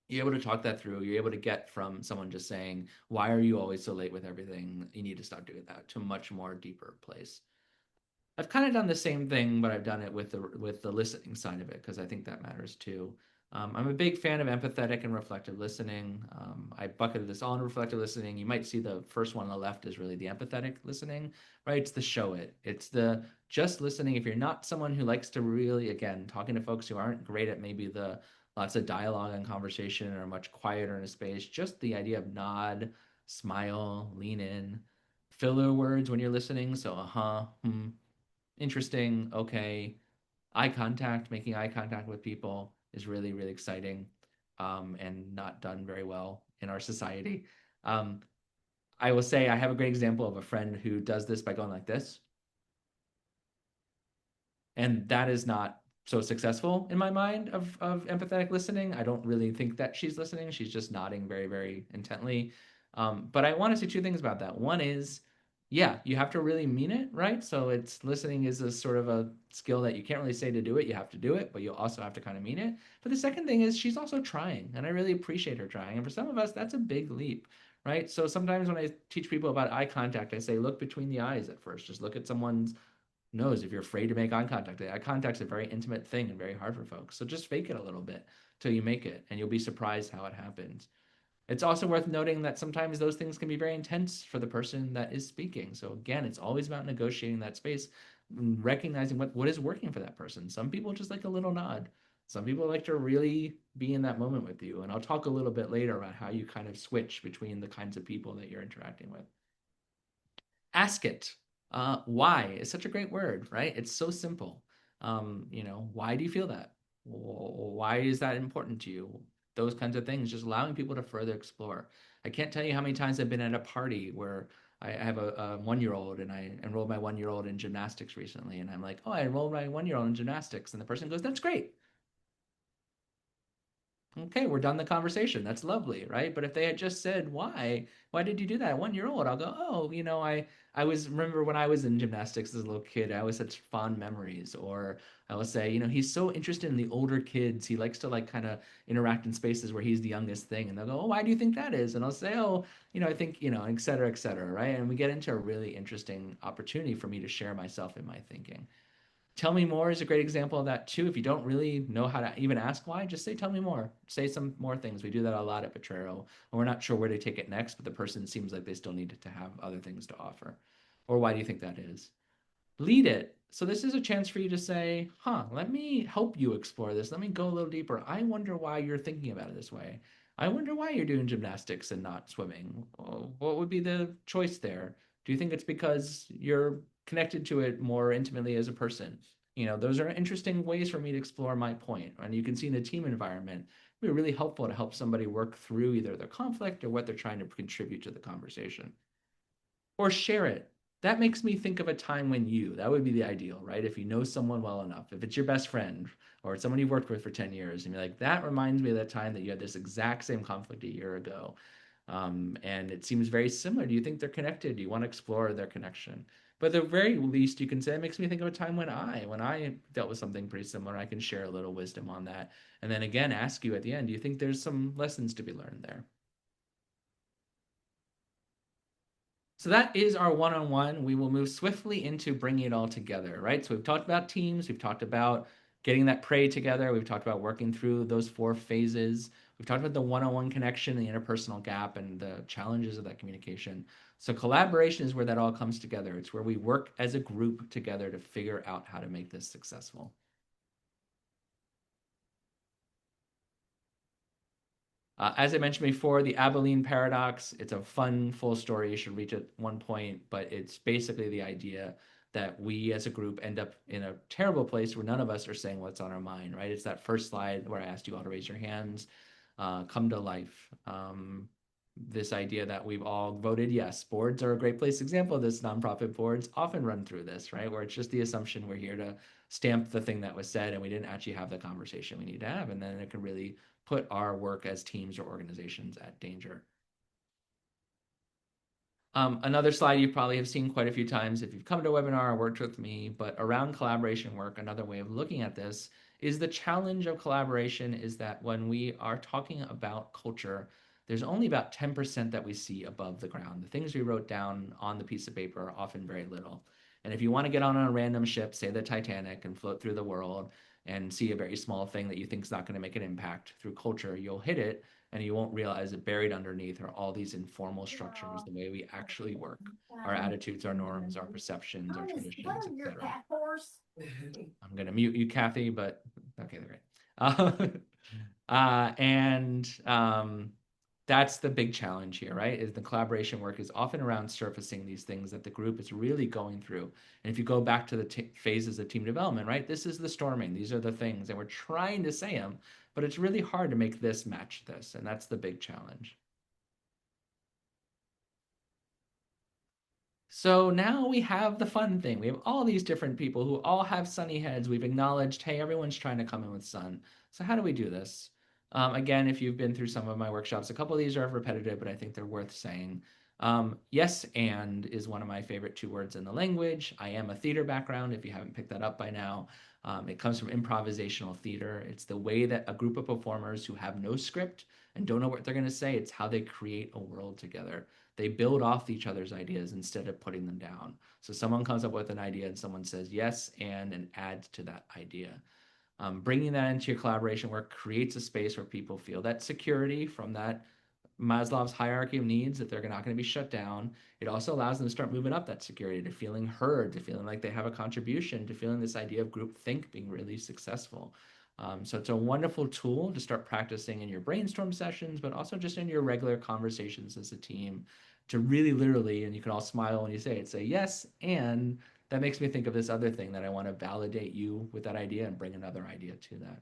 You're able to talk that through. You're able to get from someone just saying, why are you always so late with everything? You need to stop doing that, to a much more deeper place. I've kind of done the same thing, but I've done it with the listening side of it because I think that matters too. I'm a big fan of empathetic and reflective listening. I bucketed this all in reflective listening. You might see the first one on the left is really the empathetic listening, right? It's the show it. It's the just listening. If you're not someone who likes to really, again, talking to folks who aren't great at maybe the lots of dialogue and conversation or much quieter in a space, just the idea of nod, smile, lean in, filler words when you're listening. So, interesting, okay. Eye contact, making eye contact with people is really, really exciting and not done very well in our society. I will say I have a great example of a friend who does this by going like this. And that is not so successful in my mind of empathetic listening. I don't really think that she's listening. She's just nodding very, very intently. But I want to say 2 things about that. One is, yeah, you have to really mean it, right? So it's listening is a sort of a skill that you can't really say to do it. You have to do it, but you also have to kind of mean it. But the second thing is she's also trying, and I really appreciate her trying. And for some of us, that's a big leap, right? So sometimes when I teach people about eye contact, I say, look between the eyes at first. Just look at someone's nose if you're afraid to make eye contact. Eye contact's a very intimate thing and very hard for folks. So just fake it a little bit till you make it, and you'll be surprised how it happens. It's also worth noting that sometimes those things can be very intense for the person that is speaking. So again, it's always about negotiating that space, recognizing what is working for that person. Some people just like a little nod. Some people like to really be in that moment with you. And I'll talk a little bit later about how you kind of switch between the kinds of people that you're interacting with. Ask it. Why is such a great word, right? It's so simple. Why do you feel that? Why is that important to you? Those kinds of things, just allowing people to further explore. I can't tell you how many times I've been at a party where I have a 1-year-old and I enrolled my 1-year-old in gymnastics recently. And I'm like, oh, I enrolled my 1-year-old in gymnastics. And the person goes, that's great. Okay, we're done the conversation. That's lovely, right? But if they had just said, why did you do that? 1-year-old, I'll go, oh, I remember when I was in gymnastics as a little kid, I always had such fond memories. Or I will say, he's so interested in the older kids. He likes to like kind of interact in spaces where he's the youngest thing. And they'll go, oh, why do you think that is? And I'll say, oh, I think, et cetera, right? And we get into a really interesting opportunity for me to share myself in my thinking. Tell me more is a great example of that too. If you don't really know how to even ask why, just say, tell me more. Say some more things. We do that a lot at Potrero. And we're not sure where to take it next, but the person seems like they still need to have other things to offer. Or why do you think that is? Lead it. So this is a chance for you to say, let me help you explore this. Let me go a little deeper. I wonder why you're thinking about it this way. I wonder why you're doing gymnastics and not swimming. What would be the choice there? Do you think it's because you're connected to it more intimately as a person? Those are interesting ways for me to explore my point. And you can see in a team environment, it'd be really helpful to help somebody work through either their conflict or what they're trying to contribute to the conversation. Or share it. That makes me think of a time when that would be the ideal, right? If you know someone well enough, if it's your best friend or someone you've worked with for 10 years, and you're like, that reminds me of that time that you had this exact same conflict a year ago. And it seems very similar. Do you think they're connected? Do you want to explore their connection? But at the very least, you can say it makes me think of a time when I dealt with something pretty similar. I can share a little wisdom on that. And then again, ask you at the end, do you think there's some lessons to be learned there? So that is our one-on-one. We will move swiftly into bringing it all together, right? So we've talked about teams. We've talked about getting that prey together. We've talked about working through those 4 phases. We've talked about the one-on-one connection, the interpersonal gap, and the challenges of that communication. So collaboration is where that all comes together. It's where we work as a group together to figure out how to make this successful. As I mentioned before, the Abilene paradox, it's a fun, full story. You should reach at one point, but it's basically the idea that we as a group end up in a terrible place where none of us are saying what's on our mind, right? It's that first slide where I asked you all to raise your hands, come to life. This idea that we've all voted yes. Boards are a great place. Example of this, nonprofit boards often run through this, right? Where it's just the assumption we're here to stamp the thing that was said and we didn't actually have the conversation we need to have. And then it can really put our work as teams or organizations at danger. Another slide you probably have seen quite a few times if you've come to a webinar or worked with me, but around collaboration work, another way of looking at this is the challenge of collaboration is that when we are talking about culture, there's only about 10% that we see above the ground. The things we wrote down on the piece of paper are often very little. And if you want to get on a random ship, say the Titanic, and float through the world and see a very small thing that you think is not going to make an impact through culture, you'll hit it and you won't realize that buried underneath are all these informal structures, the way we actually work, our attitudes, our norms, our perceptions, our traditions, etc. I'm going to mute you, Kathy, but okay, great. That's the big challenge here, right? Is the collaboration work is often around surfacing these things that the group is really going through. And if you go back to the phases of team development, right? This is the storming. These are the things, and we're trying to say them, but it's really hard to make this match this, and that's the big challenge. So now we have the fun thing. We have all these different people who all have sunny heads. We've acknowledged, hey, everyone's trying to come in with sun. So how do we do this? Again, if you've been through some of my workshops, a couple of these are repetitive, but I think they're worth saying. Yes, and is one of my favorite 2 words in the language. I am a theater background, if you haven't picked that up by now. It comes from improvisational theater. It's the way that a group of performers who have no script and don't know what they're going to say, it's how they create a world together. They build off each other's ideas instead of putting them down. So someone comes up with an idea and someone says yes and adds to that idea. Bringing that into your collaboration work creates a space where people feel that security from that Maslow's hierarchy of needs, that they're not going to be shut down. It also allows them to start moving up that security, to feeling heard, to feeling like they have a contribution, to feeling this idea of group think being really successful. So it's a wonderful tool to start practicing in your brainstorm sessions, but also just in your regular conversations as a team to really literally, and you can all smile when you say it, say yes, and that makes me think of this other thing that I want to validate you with that idea and bring another idea to that.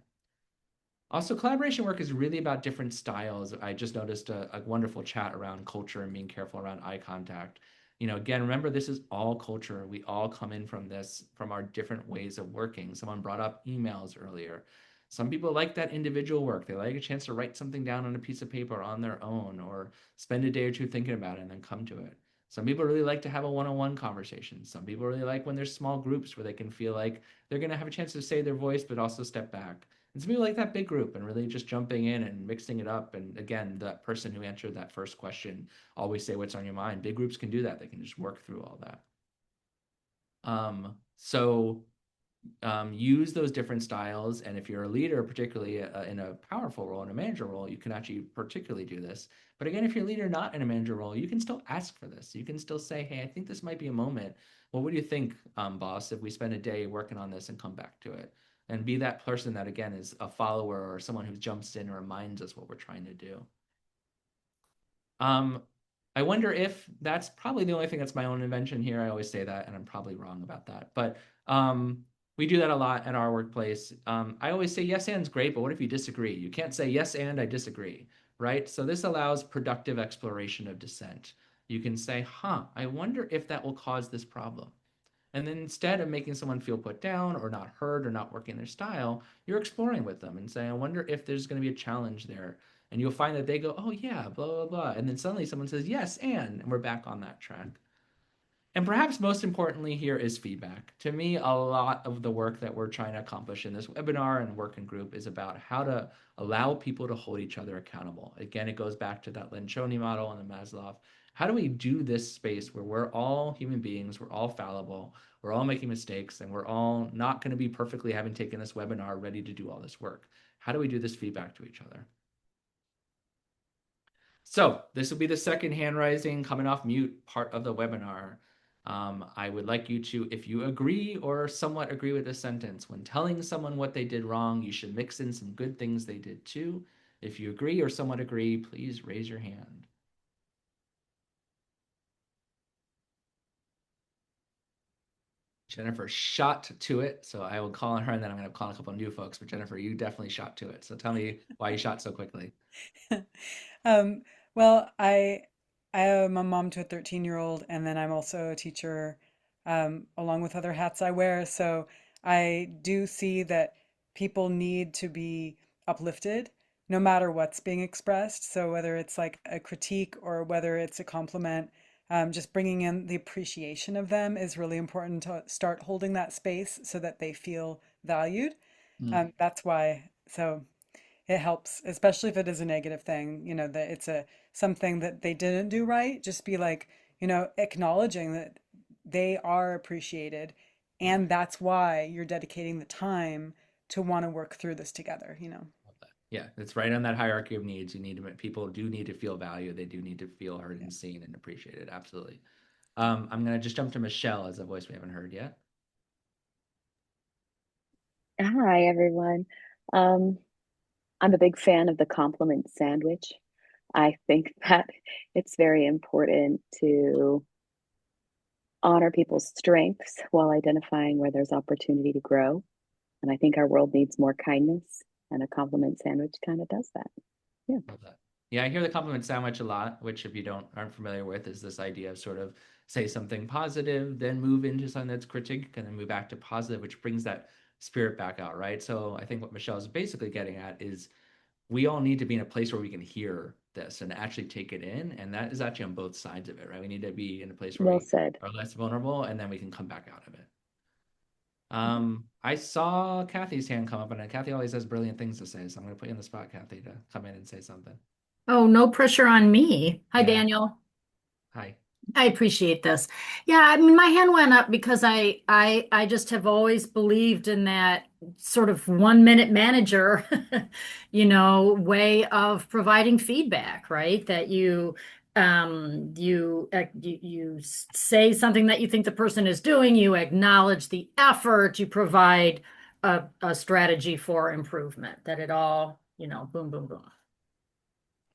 Also, collaboration work is really about different styles. I just noticed a wonderful chat around culture and being careful around eye contact. Again, remember, this is all culture. We all come in from this, from our different ways of working. Someone brought up emails earlier. Some people like that individual work. They like a chance to write something down on a piece of paper on their own or spend a day or two thinking about it and then come to it. Some people really like to have a one-on-one conversation. Some people really like when there's small groups where they can feel like they're going to have a chance to say their voice, but also step back. And some people like that big group and really just jumping in and mixing it up. And again, that person who answered that first question, always say what's on your mind. Big groups can do that. They can just work through all that. Use those different styles. And if you're a leader, particularly in a powerful role, in a manager role, you can actually particularly do this. But again, if you're a leader not in a manager role, you can still ask for this. You can still say, hey, I think this might be a moment. Well, what do you think, boss, if we spend a day working on this and come back to it? And be that person that, again, is a follower or someone who jumps in and reminds us what we're trying to do. I wonder if that's probably the only thing that's my own invention here. I always say that, and I'm probably wrong about that. But we do that a lot at our workplace. I always say yes and's great, but what if you disagree? You can't say yes and I disagree, right? So this allows productive exploration of dissent. You can say, huh, I wonder if that will cause this problem. And then instead of making someone feel put down or not heard or not working their style, you're exploring with them and saying, I wonder if there's going to be a challenge there. And you'll find that they go, oh, yeah, blah, blah, blah. And then suddenly someone says, yes, and we're back on that track. And perhaps most importantly here is feedback. To me, a lot of the work that we're trying to accomplish in this webinar and working group is about how to allow people to hold each other accountable. Again, it goes back to that Lencioni model and the Maslow. How do we do this space where we're all human beings, we're all fallible, we're all making mistakes, and we're all not going to be perfectly having taken this webinar ready to do all this work? How do we do this feedback to each other? So this will be the second hand raising coming off mute part of the webinar. I would like you to, if you agree or somewhat agree with this sentence, when telling someone what they did wrong, you should mix in some good things they did too. If you agree or somewhat agree, please raise your hand. Jennifer shot to it, so I will call on her, and then I'm going to call a couple of new folks. But Jennifer, you definitely shot to it. So tell me why you shot so quickly. Well, I am a mom to a 13-year-old, and then I'm also a teacher, along with other hats I wear. So I do see that people need to be uplifted no matter what's being expressed. So whether it's like a critique or whether it's a compliment, just bringing in the appreciation of them is really important to start holding that space so that they feel valued. That's why. So it helps, especially if it is a negative thing, that it's something that they didn't do right. Just be like, acknowledging that they are appreciated, and that's why you're dedicating the time to want to work through this together. Yeah, it's right on that hierarchy of needs. People do need to feel valued. They do need to feel heard and seen and appreciated. Absolutely. I'm going to just jump to Michelle as a voice we haven't heard yet. Hi, everyone. I'm a big fan of the compliment sandwich. I think that it's very important to honor people's strengths while identifying where there's opportunity to grow. And I think our world needs more kindness, and a compliment sandwich kind of does that. Yeah. Love that. Yeah, I hear the compliment sandwich a lot, which if you aren't familiar with, is this idea of sort of say something positive, then move into something that's critique, and then move back to positive, which brings that spirit back out, right? So I think what Michelle is basically getting at is we all need to be in a place where we can hear this and actually take it in. And that is actually on both sides of it, right? We need to be in a place where Well we said. are less vulnerable, and then we can come back out of it. I saw Kathy's hand come up, and Kathy always has brilliant things to say. So I'm going to put you on the spot, Kathy, to come in and say something. Oh, no pressure on me. Hi, Yeah. Daniel. Hi. I appreciate this. Yeah, I mean, my hand went up because I just have always believed in that sort of 1 minute manager, way of providing feedback, right? That you say something that you think the person is doing, you acknowledge the effort, you provide a strategy for improvement, that it all, boom, boom, boom.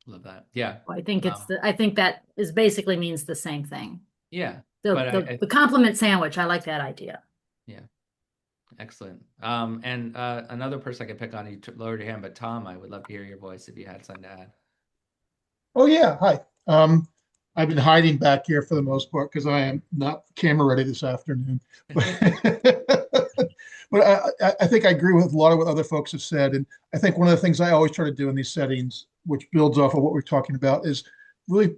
Love that. Yeah. I think I think that is basically means the same thing. Yeah. The compliment sandwich, I like that idea. Yeah. Excellent. And another person I could pick on, you lowered your hand, but Tom, I would love to hear your voice if you had something to add. Oh yeah, hi. I've been hiding back here for the most part because I am not camera ready this afternoon. But I think I agree with a lot of what other folks have said. And I think one of the things I always try to do in these settings, which builds off of what we're talking about, is really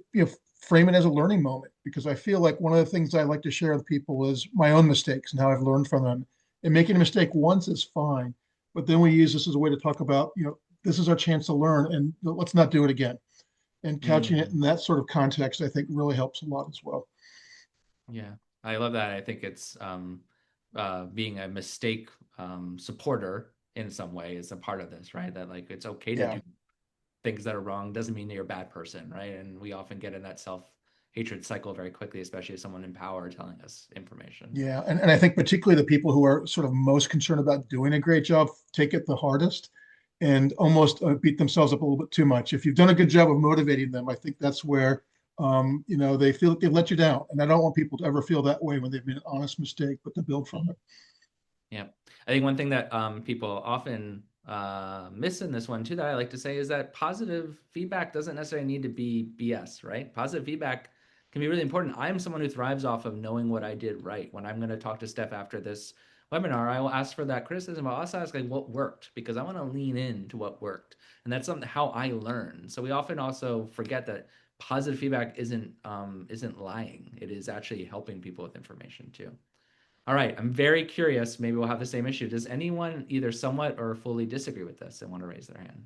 frame it as a learning moment. Because I feel like one of the things I like to share with people is my own mistakes and how I've learned from them. And making a mistake once is fine. But then we use this as a way to talk about, this is our chance to learn, and let's not do it again. And couching it in that sort of context, I think really helps a lot as well. Yeah, I love that. I think it's being a mistake supporter in some way is a part of this, right? That like it's okay to do things that are wrong doesn't mean you're a bad person, right? And we often get in that self-hatred cycle very quickly, especially as someone in power telling us information. Yeah, and I think particularly the people who are sort of most concerned about doing a great job take it the hardest and almost beat themselves up a little bit too much. If you've done a good job of motivating them, I think that's where they feel that they let you down. And I don't want people to ever feel that way when they've made an honest mistake, but to build from it. Yeah. I think one thing that people often miss in this one too that I like to say is that positive feedback doesn't necessarily need to be BS, right? Positive feedback can be really important. I'm someone who thrives off of knowing what I did right. When I'm going to talk to Steph after this webinar, I will ask for that criticism. I'll also ask like what worked because I want to lean into what worked. And that's something how I learn. So we often also forget that positive feedback isn't lying. It is actually helping people with information too. All right, I'm very curious. Maybe we'll have the same issue. Does anyone either somewhat or fully disagree with this and want to raise their hand?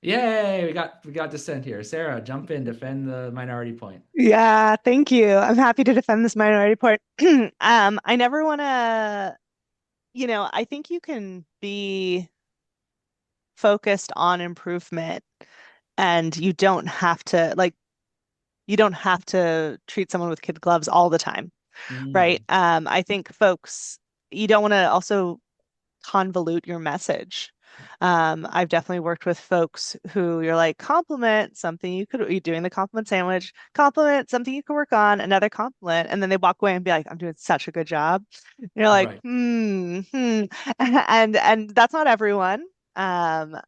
Yay, we got dissent here. Sarah, jump in, defend the minority point. Yeah, thank you. I'm happy to defend this minority point. I never want to, I think you can be focused on improvement and you don't have to treat someone with kid gloves all the time, right? I think you don't want to also convolute your message. I've definitely worked with folks who you're like, compliment something you're doing the compliment sandwich, compliment something you could work on, another compliment, and then they walk away and be like, I'm doing such a good job. And you're like, Right. and that's not everyone. I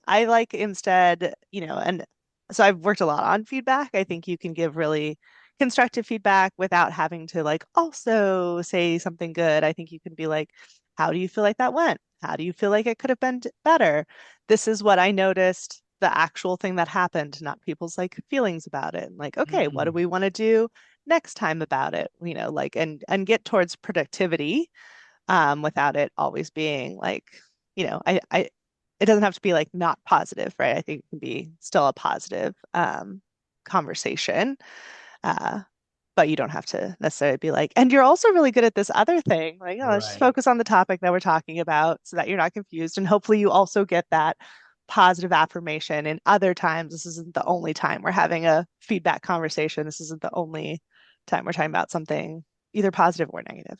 like instead, and so I've worked a lot on feedback. I think you can give really constructive feedback without having to like also say something good. I think you can be like, how do you feel like that went? How do you feel like it could have been better? This is what I noticed, the actual thing that happened, not people's like feelings about it. Like, okay, what do we want to do next time about it? Like and get towards productivity without it always being like, I it doesn't have to be like not positive, right? I think it can be still a positive conversation. Uh, but you don't have to necessarily be like, and you're also really good at this other thing. Like, oh, let's just Right. focus on the topic that we're talking about so that you're not confused. And hopefully you also get that positive affirmation in other times. This isn't the only time we're having a feedback conversation. This isn't the only time we're talking about something either positive or negative.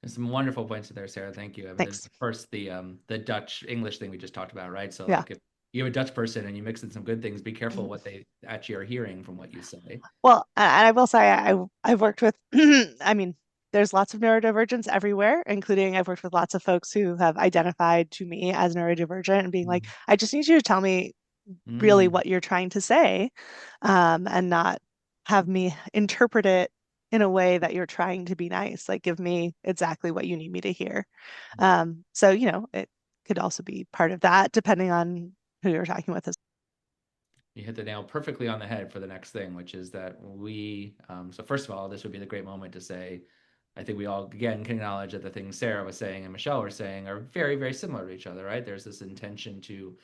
There's some wonderful points there, Sarah. Thank you. I mean, there's Thanks. first the Dutch English thing we just talked about, right? So Yeah. like if you're a Dutch person and you mix in some good things, be careful what they actually are hearing from what you say. Well, and I will say I've worked with, I mean, there's lots of neurodivergence everywhere, including I've worked with lots of folks who have identified to me as neurodivergent and being like, I just need you to tell me really what you're trying to say, and not have me interpret it in a way that you're trying to be nice. Like, give me exactly what you need me to hear. So, it could also be part of that, depending on who you're talking with. You hit the nail perfectly on the head for the next thing, which is that so first of all, this would be the great moment to say, I think we all, again, can acknowledge that the things Sarah was saying and Michelle were saying are very, very similar to each other, right? There's this intention to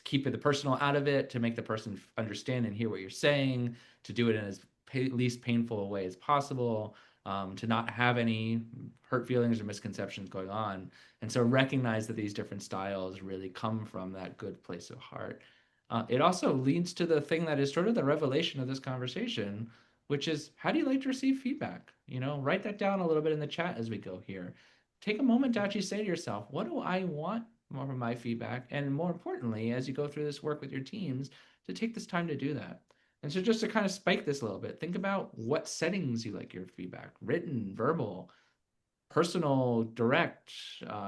keep the personal out of it, to make the person understand and hear what you're saying, to do it in as least painful a way as possible, to not have any hurt feelings or misconceptions going on. And so recognize that these different styles really come from that good place of heart. It also leads to the thing that is sort of the revelation of this conversation, which is how do you like to receive feedback? Write that down a little bit in the chat as we go here. Take a moment to actually say to yourself, what do I want more from my feedback? And more importantly, as you go through this work with your teams, to take this time to do that. And so just to kind of spike this a little bit, think about what settings you like your feedback, written, verbal, personal, direct,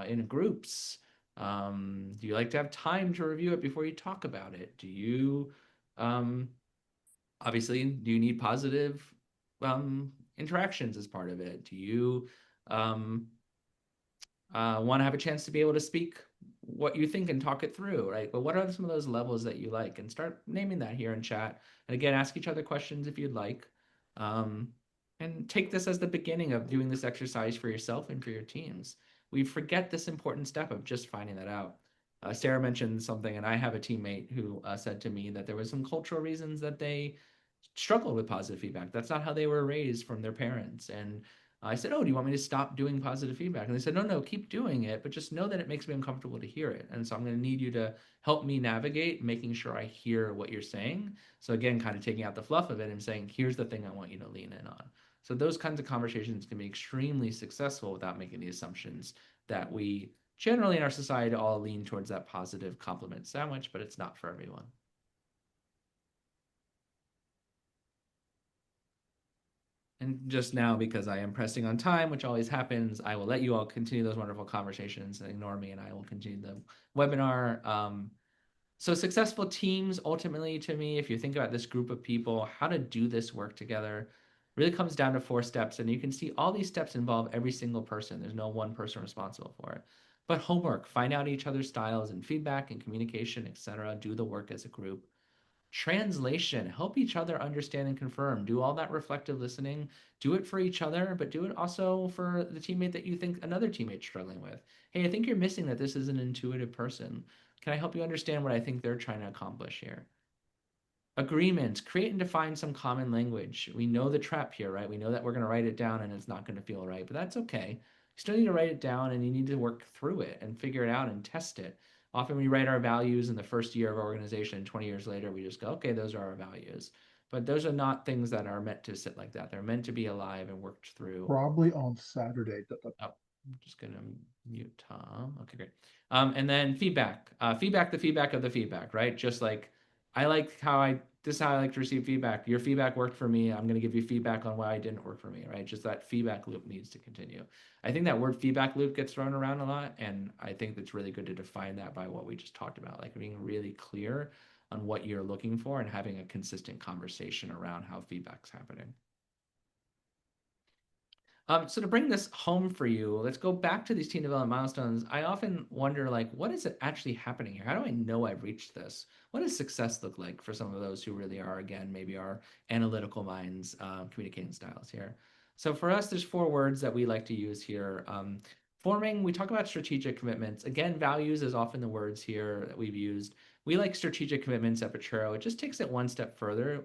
in groups. Do you like to have time to review it before you talk about it? Do you, obviously, do you need positive interactions as part of it? Do you want to have a chance to be able to speak what you think and talk it through, right? But what are some of those levels that you like? And start naming that here in chat. And again, ask each other questions if you'd like. And take this as the beginning of doing this exercise for yourself and for your teams. We forget this important step of just finding that out. Sarah mentioned something, and I have a teammate who said to me that there was some cultural reasons that they struggled with positive feedback. That's not how they were raised from their parents. And I said, oh, do you want me to stop doing positive feedback? And they said, no, keep doing it, but just know that it makes me uncomfortable to hear it. And so I'm going to need you to help me navigate making sure I hear what you're saying. So again, kind of taking out the fluff of it and saying, here's the thing I want you to lean in on. So those kinds of conversations can be extremely successful without making the assumptions that we generally in our society all lean towards that positive compliment sandwich, but it's not for everyone. And just now, because I am pressing on time, which always happens, I will let you all continue those wonderful conversations and ignore me, and I will continue the webinar. So successful teams, ultimately, to me, if you think about this group of people, how to do this work together, really comes down to 4 steps. And you can see all these steps involve every single person. There's no one person responsible for it. But homework, find out each other's styles and feedback and communication, etc. Do the work as a group. Translation, help each other understand and confirm. Do all that reflective listening. Do it for each other, but do it also for the teammate that you think another teammate's struggling with. Hey, I think you're missing that this is an intuitive person. Can I help you understand what I think they're trying to accomplish here? Agreements, create and define some common language. We know the trap here, right? We know that we're going to write it down and it's not going to feel right, but that's okay. You still need to write it down and you need to work through it and figure it out and test it. Often we write our values in the first year of our organization, 20 years later, we just go, okay, those are our values. But those are not things that are meant to sit like that. They're meant to be alive and worked through. Probably on Saturday. Oh, I'm just gonna mute Tom. Okay, great. And then feedback. Feedback, the feedback of the feedback, right? Just like I like how this is how I like to receive feedback. Your feedback worked for me. I'm gonna give you feedback on why it didn't work for me, right? Just that feedback loop needs to continue. I think that word feedback loop gets thrown around a lot, and I think it's really good to define that by what we just talked about, like being really clear on what you're looking for and having a consistent conversation around how feedback's happening. So to bring this home for you, let's go back to these team development milestones. I often wonder, like, what is it actually happening here? How do I know I've reached this? What does success look like for some of those who really are, again, maybe our analytical minds, communicating styles here? So for us, there's 4 words that we like to use here. Forming, we talk about strategic commitments. Again, values is often the words here that we've used. We like strategic commitments at Potrero. It just takes it one step further.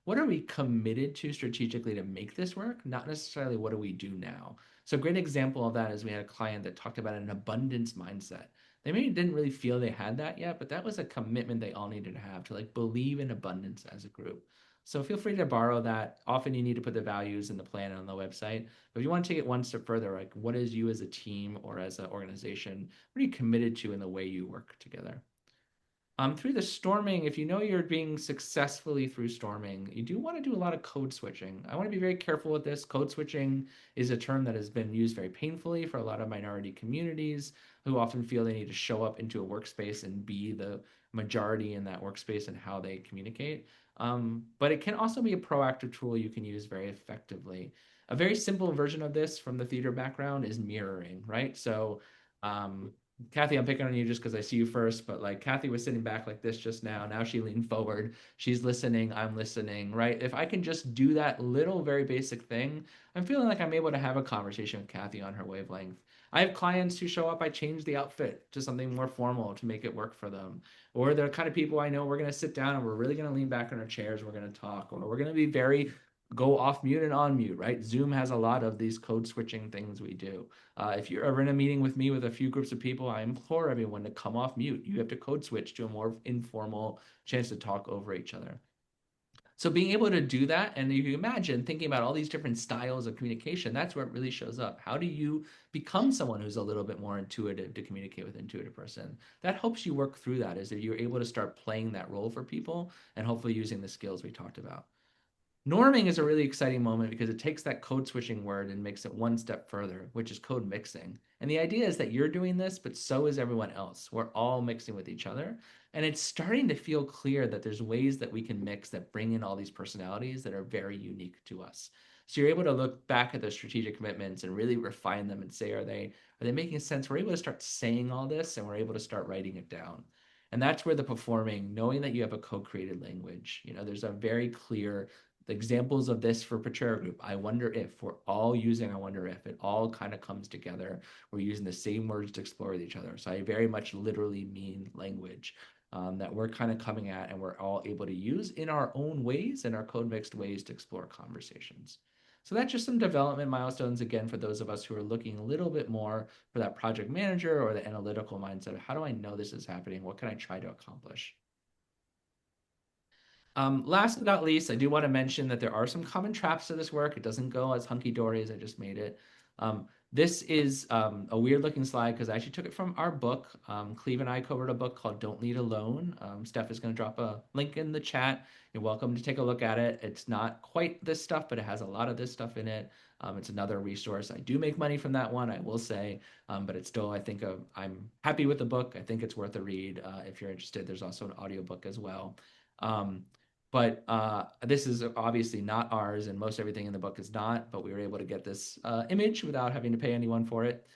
What are we committed to strategically to make this work? Not necessarily what do we do now. So a great example of that is we had a client that talked about an abundance mindset. They maybe didn't really feel they had that yet, but that was a commitment they all needed to have to like believe in abundance as a group. So feel free to borrow that. Often you need to put the values in the plan on the website. But if you want to take it one step further, like what is you as a team or as an organization, what are you committed to in the way you work together? Through the storming, if you know you're being successfully through storming, you do want to do a lot of code switching. I want to be very careful with this. Code switching is a term that has been used very painfully for a lot of minority communities who often feel they need to show up into a workspace and be the majority in that workspace and how they communicate. But it can also be a proactive tool you can use very effectively. A very simple version of this from the theater background is mirroring, right? So Kathy, I'm picking on you just because I see you first, but like Kathy was sitting back like this just now. Now she leaned forward. She's listening. I'm listening, right? If I can just do that little, very basic thing, I'm feeling like I'm able to have a conversation with Kathy on her wavelength. I have clients who show up, I change the outfit to something more formal to make it work for them. Or they're the kind of people I know we're going to sit down and we're really going to lean back in our chairs. We're going to talk, or we're going to be very go off mute and on mute, right? Zoom has a lot of these code switching things we do. If you're ever in a meeting with me with a few groups of people, I implore everyone to come off mute. You have to code switch to a more informal chance to talk over each other. So being able to do that, and you can imagine thinking about all these different styles of communication, that's where it really shows up. How do you become someone who's a little bit more intuitive to communicate with an intuitive person? That helps you work through that, is that you're able to start playing that role for people and hopefully using the skills we talked about. Norming is a really exciting moment because it takes that code switching word and makes it one step further, which is code mixing. And the idea is that you're doing this, but so is everyone else. We're all mixing with each other. And it's starting to feel clear that there's ways that we can mix that bring in all these personalities that are very unique to us. So you're able to look back at those strategic commitments and really refine them and say, are they making sense? We're able to start saying all this and we're able to start writing it down. And that's where the performing, knowing that you have a co-created language, there's a very clear examples of this for Potrero Group. I wonder if we're all using, I wonder if it all kind of comes together. We're using the same words to explore with each other. So I very much literally mean language that we're kind of coming at and we're all able to use in our own ways and our code mixed ways to explore conversations. So that's just some development milestones, again, for those of us who are looking a little bit more for that project manager or the analytical mindset of how do I know this is happening? What can I try to accomplish? Last but not least, I do want to mention that there are some common traps to this work. It doesn't go as hunky-dory as I just made it. This is a weird looking slide because I actually took it from our book. Cleve and I covered a book called Don't Lead Alone. Steph is going to drop a link in the chat. You're welcome to take a look at it. It's not quite this stuff, but it has a lot of this stuff in it. It's another resource. I do make money from that one, I will say, but it's still, I think, I'm happy with the book. I think it's worth a read. If you're interested, there's also an audiobook as well. But this is obviously not ours, and most everything in the book is not, but we were able to get this image without having to pay anyone for it.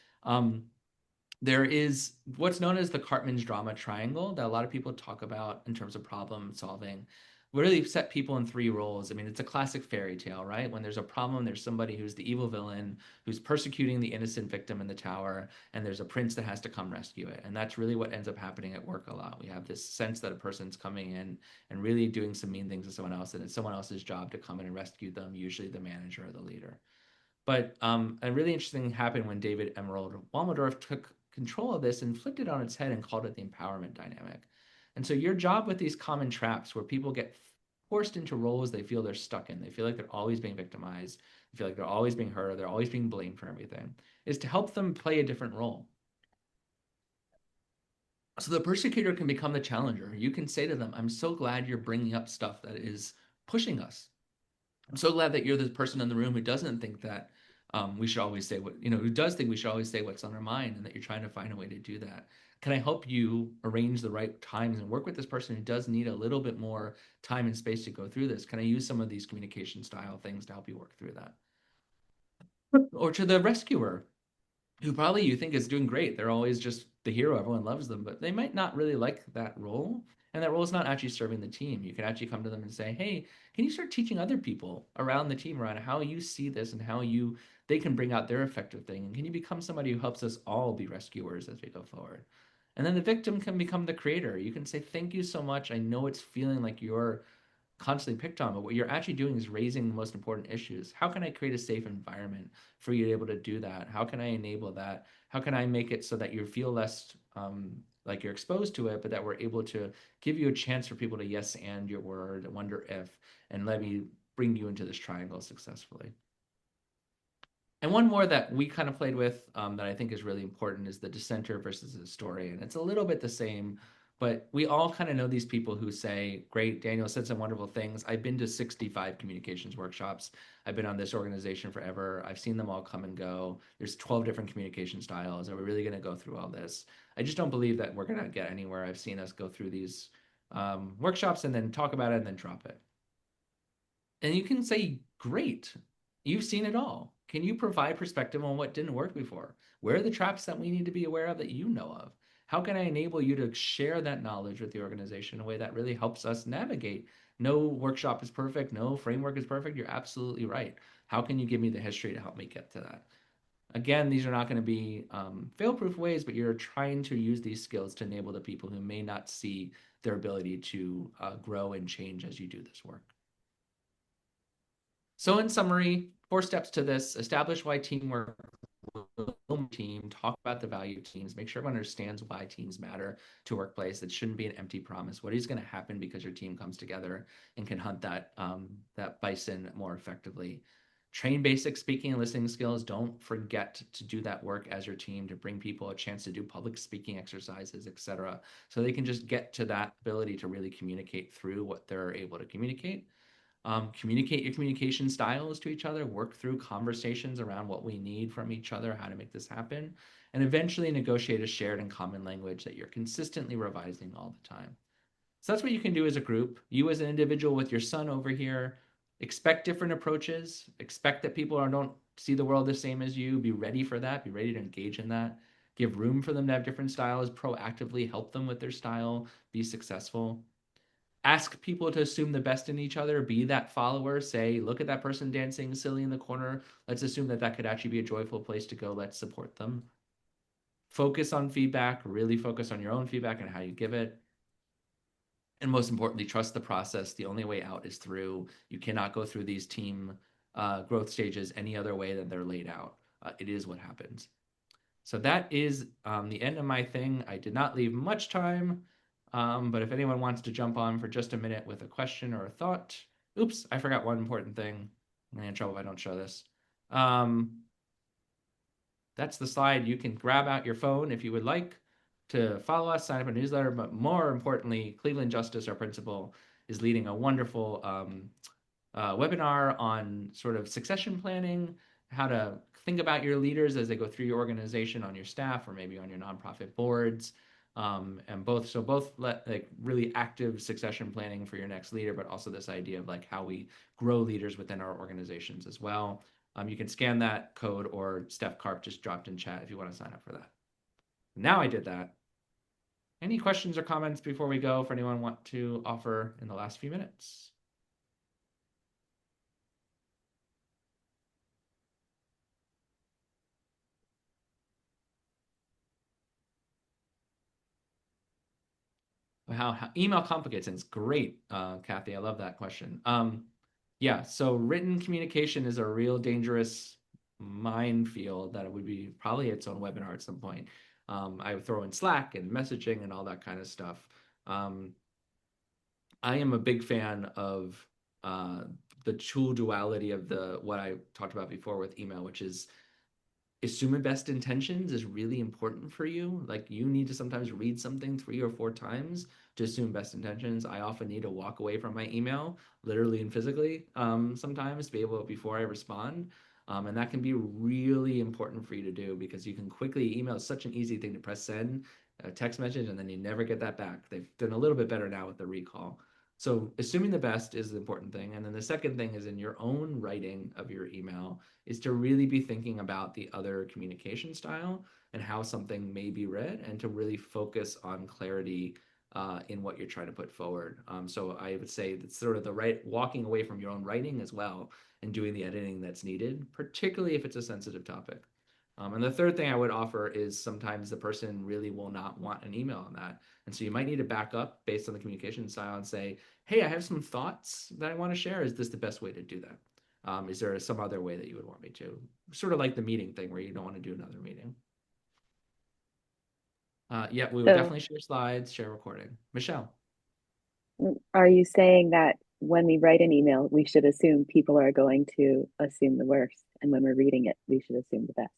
There is what's known as the Cartman's drama triangle that a lot of people talk about in terms of problem solving. We really set people in three roles. I mean, it's a classic fairy tale, right? When there's a problem, there's somebody who's the evil villain who's persecuting the innocent victim in the tower, and there's a prince that has to come rescue it. And that's really what ends up happening at work a lot. We have this sense that a person's coming in and really doing some mean things to someone else, and it's someone else's job to come in and rescue them, usually the manager or the leader. But a really interesting thing happened when David Emerald Wamaldorf took control of this and flipped it on its head and called it the empowerment dynamic. And so your job with these common traps where people get forced into roles they feel they're stuck in, they feel like they're always being victimized, they feel like they're always being hurt, or they're always being blamed for everything, is to help them play a different role. So the persecutor can become the challenger. You can say to them, I'm so glad you're bringing up stuff that is pushing us. I'm so glad that you're the person in the room who doesn't think that we should always say what, who does think we should always say what's on our mind, and that you're trying to find a way to do that. Can I help you arrange the right times and work with this person who does need a little bit more time and space to go through this? Can I use some of these communication style things to help you work through that? Or to the rescuer, who probably you think is doing great. They're always just the hero. Everyone loves them, but they might not really like that role. And that role is not actually serving the team. You can actually come to them and say, hey, can you start teaching other people around the team around how you see this and how they can bring out their effective thing? And can you become somebody who helps us all be rescuers as we go forward? And then the victim can become the creator. You can say, thank you so much. I know it's feeling like you're constantly picked on, but what you're actually doing is raising the most important issues. How can I create a safe environment for you to be able to do that? How can I enable that? How can I make it so that you feel less like you're exposed to it, but that we're able to give you a chance for people to yes and your word, wonder if, and let me bring you into this triangle successfully. And one more that we kind of played with that I think is really important is the dissenter versus the historian. It's a little bit the same, but we all kind of know these people who say, great, Daniel said some wonderful things. I've been to 65 communications workshops. I've been on this organization forever. I've seen them all come and go. There's 12 different communication styles. Are we really going to go through all this? I just don't believe that we're going to get anywhere. I've seen us go through these workshops and then talk about it and then drop it. And you can say, great, you've seen it all. Can you provide perspective on what didn't work before? Where are the traps that we need to be aware of that you know of? How can I enable you to share that knowledge with the organization in a way that really helps us navigate? No workshop is perfect. No framework is perfect. You're absolutely right. How can you give me the history to help me get to that? Again, these are not going to be fail-proof ways, but you're trying to use these skills to enable the people who may not see their ability to grow and change as you do this work. So in summary, 4 steps to this: establish why teamwork will team, talk about the value of teams, make sure everyone understands why teams matter to workplace. It shouldn't be an empty promise. What is going to happen because your team comes together and can hunt that bison more effectively? Train basic speaking and listening skills. Don't forget to do that work as your team to bring people a chance to do public speaking exercises, etc., so they can just get to that ability to really communicate through what they're able to communicate. Communicate your communication styles to each other, work through conversations around what we need from each other, how to make this happen, and eventually negotiate a shared and common language that you're consistently revising all the time. So that's what you can do as a group. You as an individual with your son over here, expect different approaches, expect that people don't see the world the same as you, be ready for that, be ready to engage in that, give room for them to have different styles, proactively help them with their style, be successful. Ask people to assume the best in each other, be that follower, say, look at that person dancing silly in the corner. Let's assume that that could actually be a joyful place to go. Let's support them. Focus on feedback, really focus on your own feedback and how you give it. And most importantly, trust the process. The only way out is through. You cannot go through these team growth stages any other way than they're laid out. It is what happens. So that is the end of my thing. I did not leave much time. But if anyone wants to jump on for just a minute with a question or a thought. Oops, I forgot one important thing. I'm gonna get in trouble if I don't show this. that's the slide. You can grab out your phone if you would like to follow us, sign up a newsletter, but more importantly, Cleveland Justice, our principal, is leading a wonderful webinar on sort of succession planning, how to think about your leaders as they go through your organization on your staff or maybe on your nonprofit boards. And both like really active succession planning for your next leader, but also this idea of like how we grow leaders within our organizations as well. You can scan that code, or Steph Karp just dropped in chat if you want to sign up for that. Now I did that. Any questions or comments before we go for anyone want to offer in the last few minutes? How email complicates things. Great, Kathy. I love that question. Yeah, so written communication is a real dangerous minefield that it would be probably its own webinar at some point. I would throw in Slack and messaging and all that kind of stuff. I am a big fan of the tool duality of what I talked about before with email, which is assuming best intentions is really important for you. Like you need to sometimes read something 3 or 4 times to assume best intentions. I often need to walk away from my email, literally and physically, sometimes to be able before I respond. And that can be really important for you to do because you can quickly email is such an easy thing to press send, a text message, and then you never get that back. They've done a little bit better now with the recall. So assuming the best is the important thing. And then the second thing is in your own writing of your email is to really be thinking about the other communication style and how something may be read and to really focus on clarity in what you're trying to put forward. So I would say that's sort of the right walking away from your own writing as well and doing the editing that's needed, particularly if it's a sensitive topic. And the third thing I would offer is sometimes the person really will not want an email on that. And so you might need to back up based on the communication style and say, hey, I have some thoughts that I want to share. Is this the best way to do that? Is there some other way that you would want me to? Sort of like the meeting thing where you don't want to do another meeting. Yeah, we would So, definitely share slides, share recording. Michelle. are you saying that when we write an email, we should assume people are going to assume the worst, and when we're reading it, we should assume the best?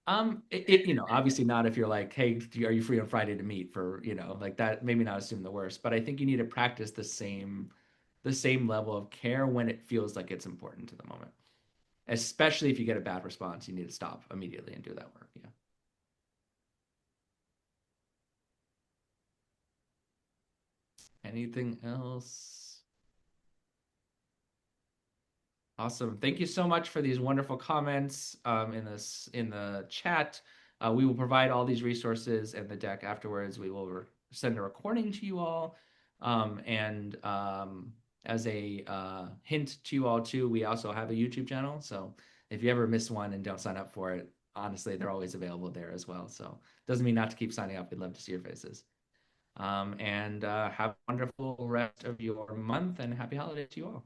Obviously not if you're like, hey, are you free on Friday to meet for, like that, maybe not assume the worst, but I think you need to practice the same level of care when it feels like it's important to the moment. Especially if you get a bad response, you need to stop immediately and do that work. Yeah. Anything else? Awesome. Thank you so much for these wonderful comments in the chat. We will provide all these resources and the deck afterwards. We will send a recording to you all. And as a hint to you all too, we also have a YouTube channel. So if you ever miss one and don't sign up for it, honestly, they're always available there as well. So doesn't mean not to keep signing up. We'd love to see your faces. And have a wonderful rest of your month and happy holidays to you all.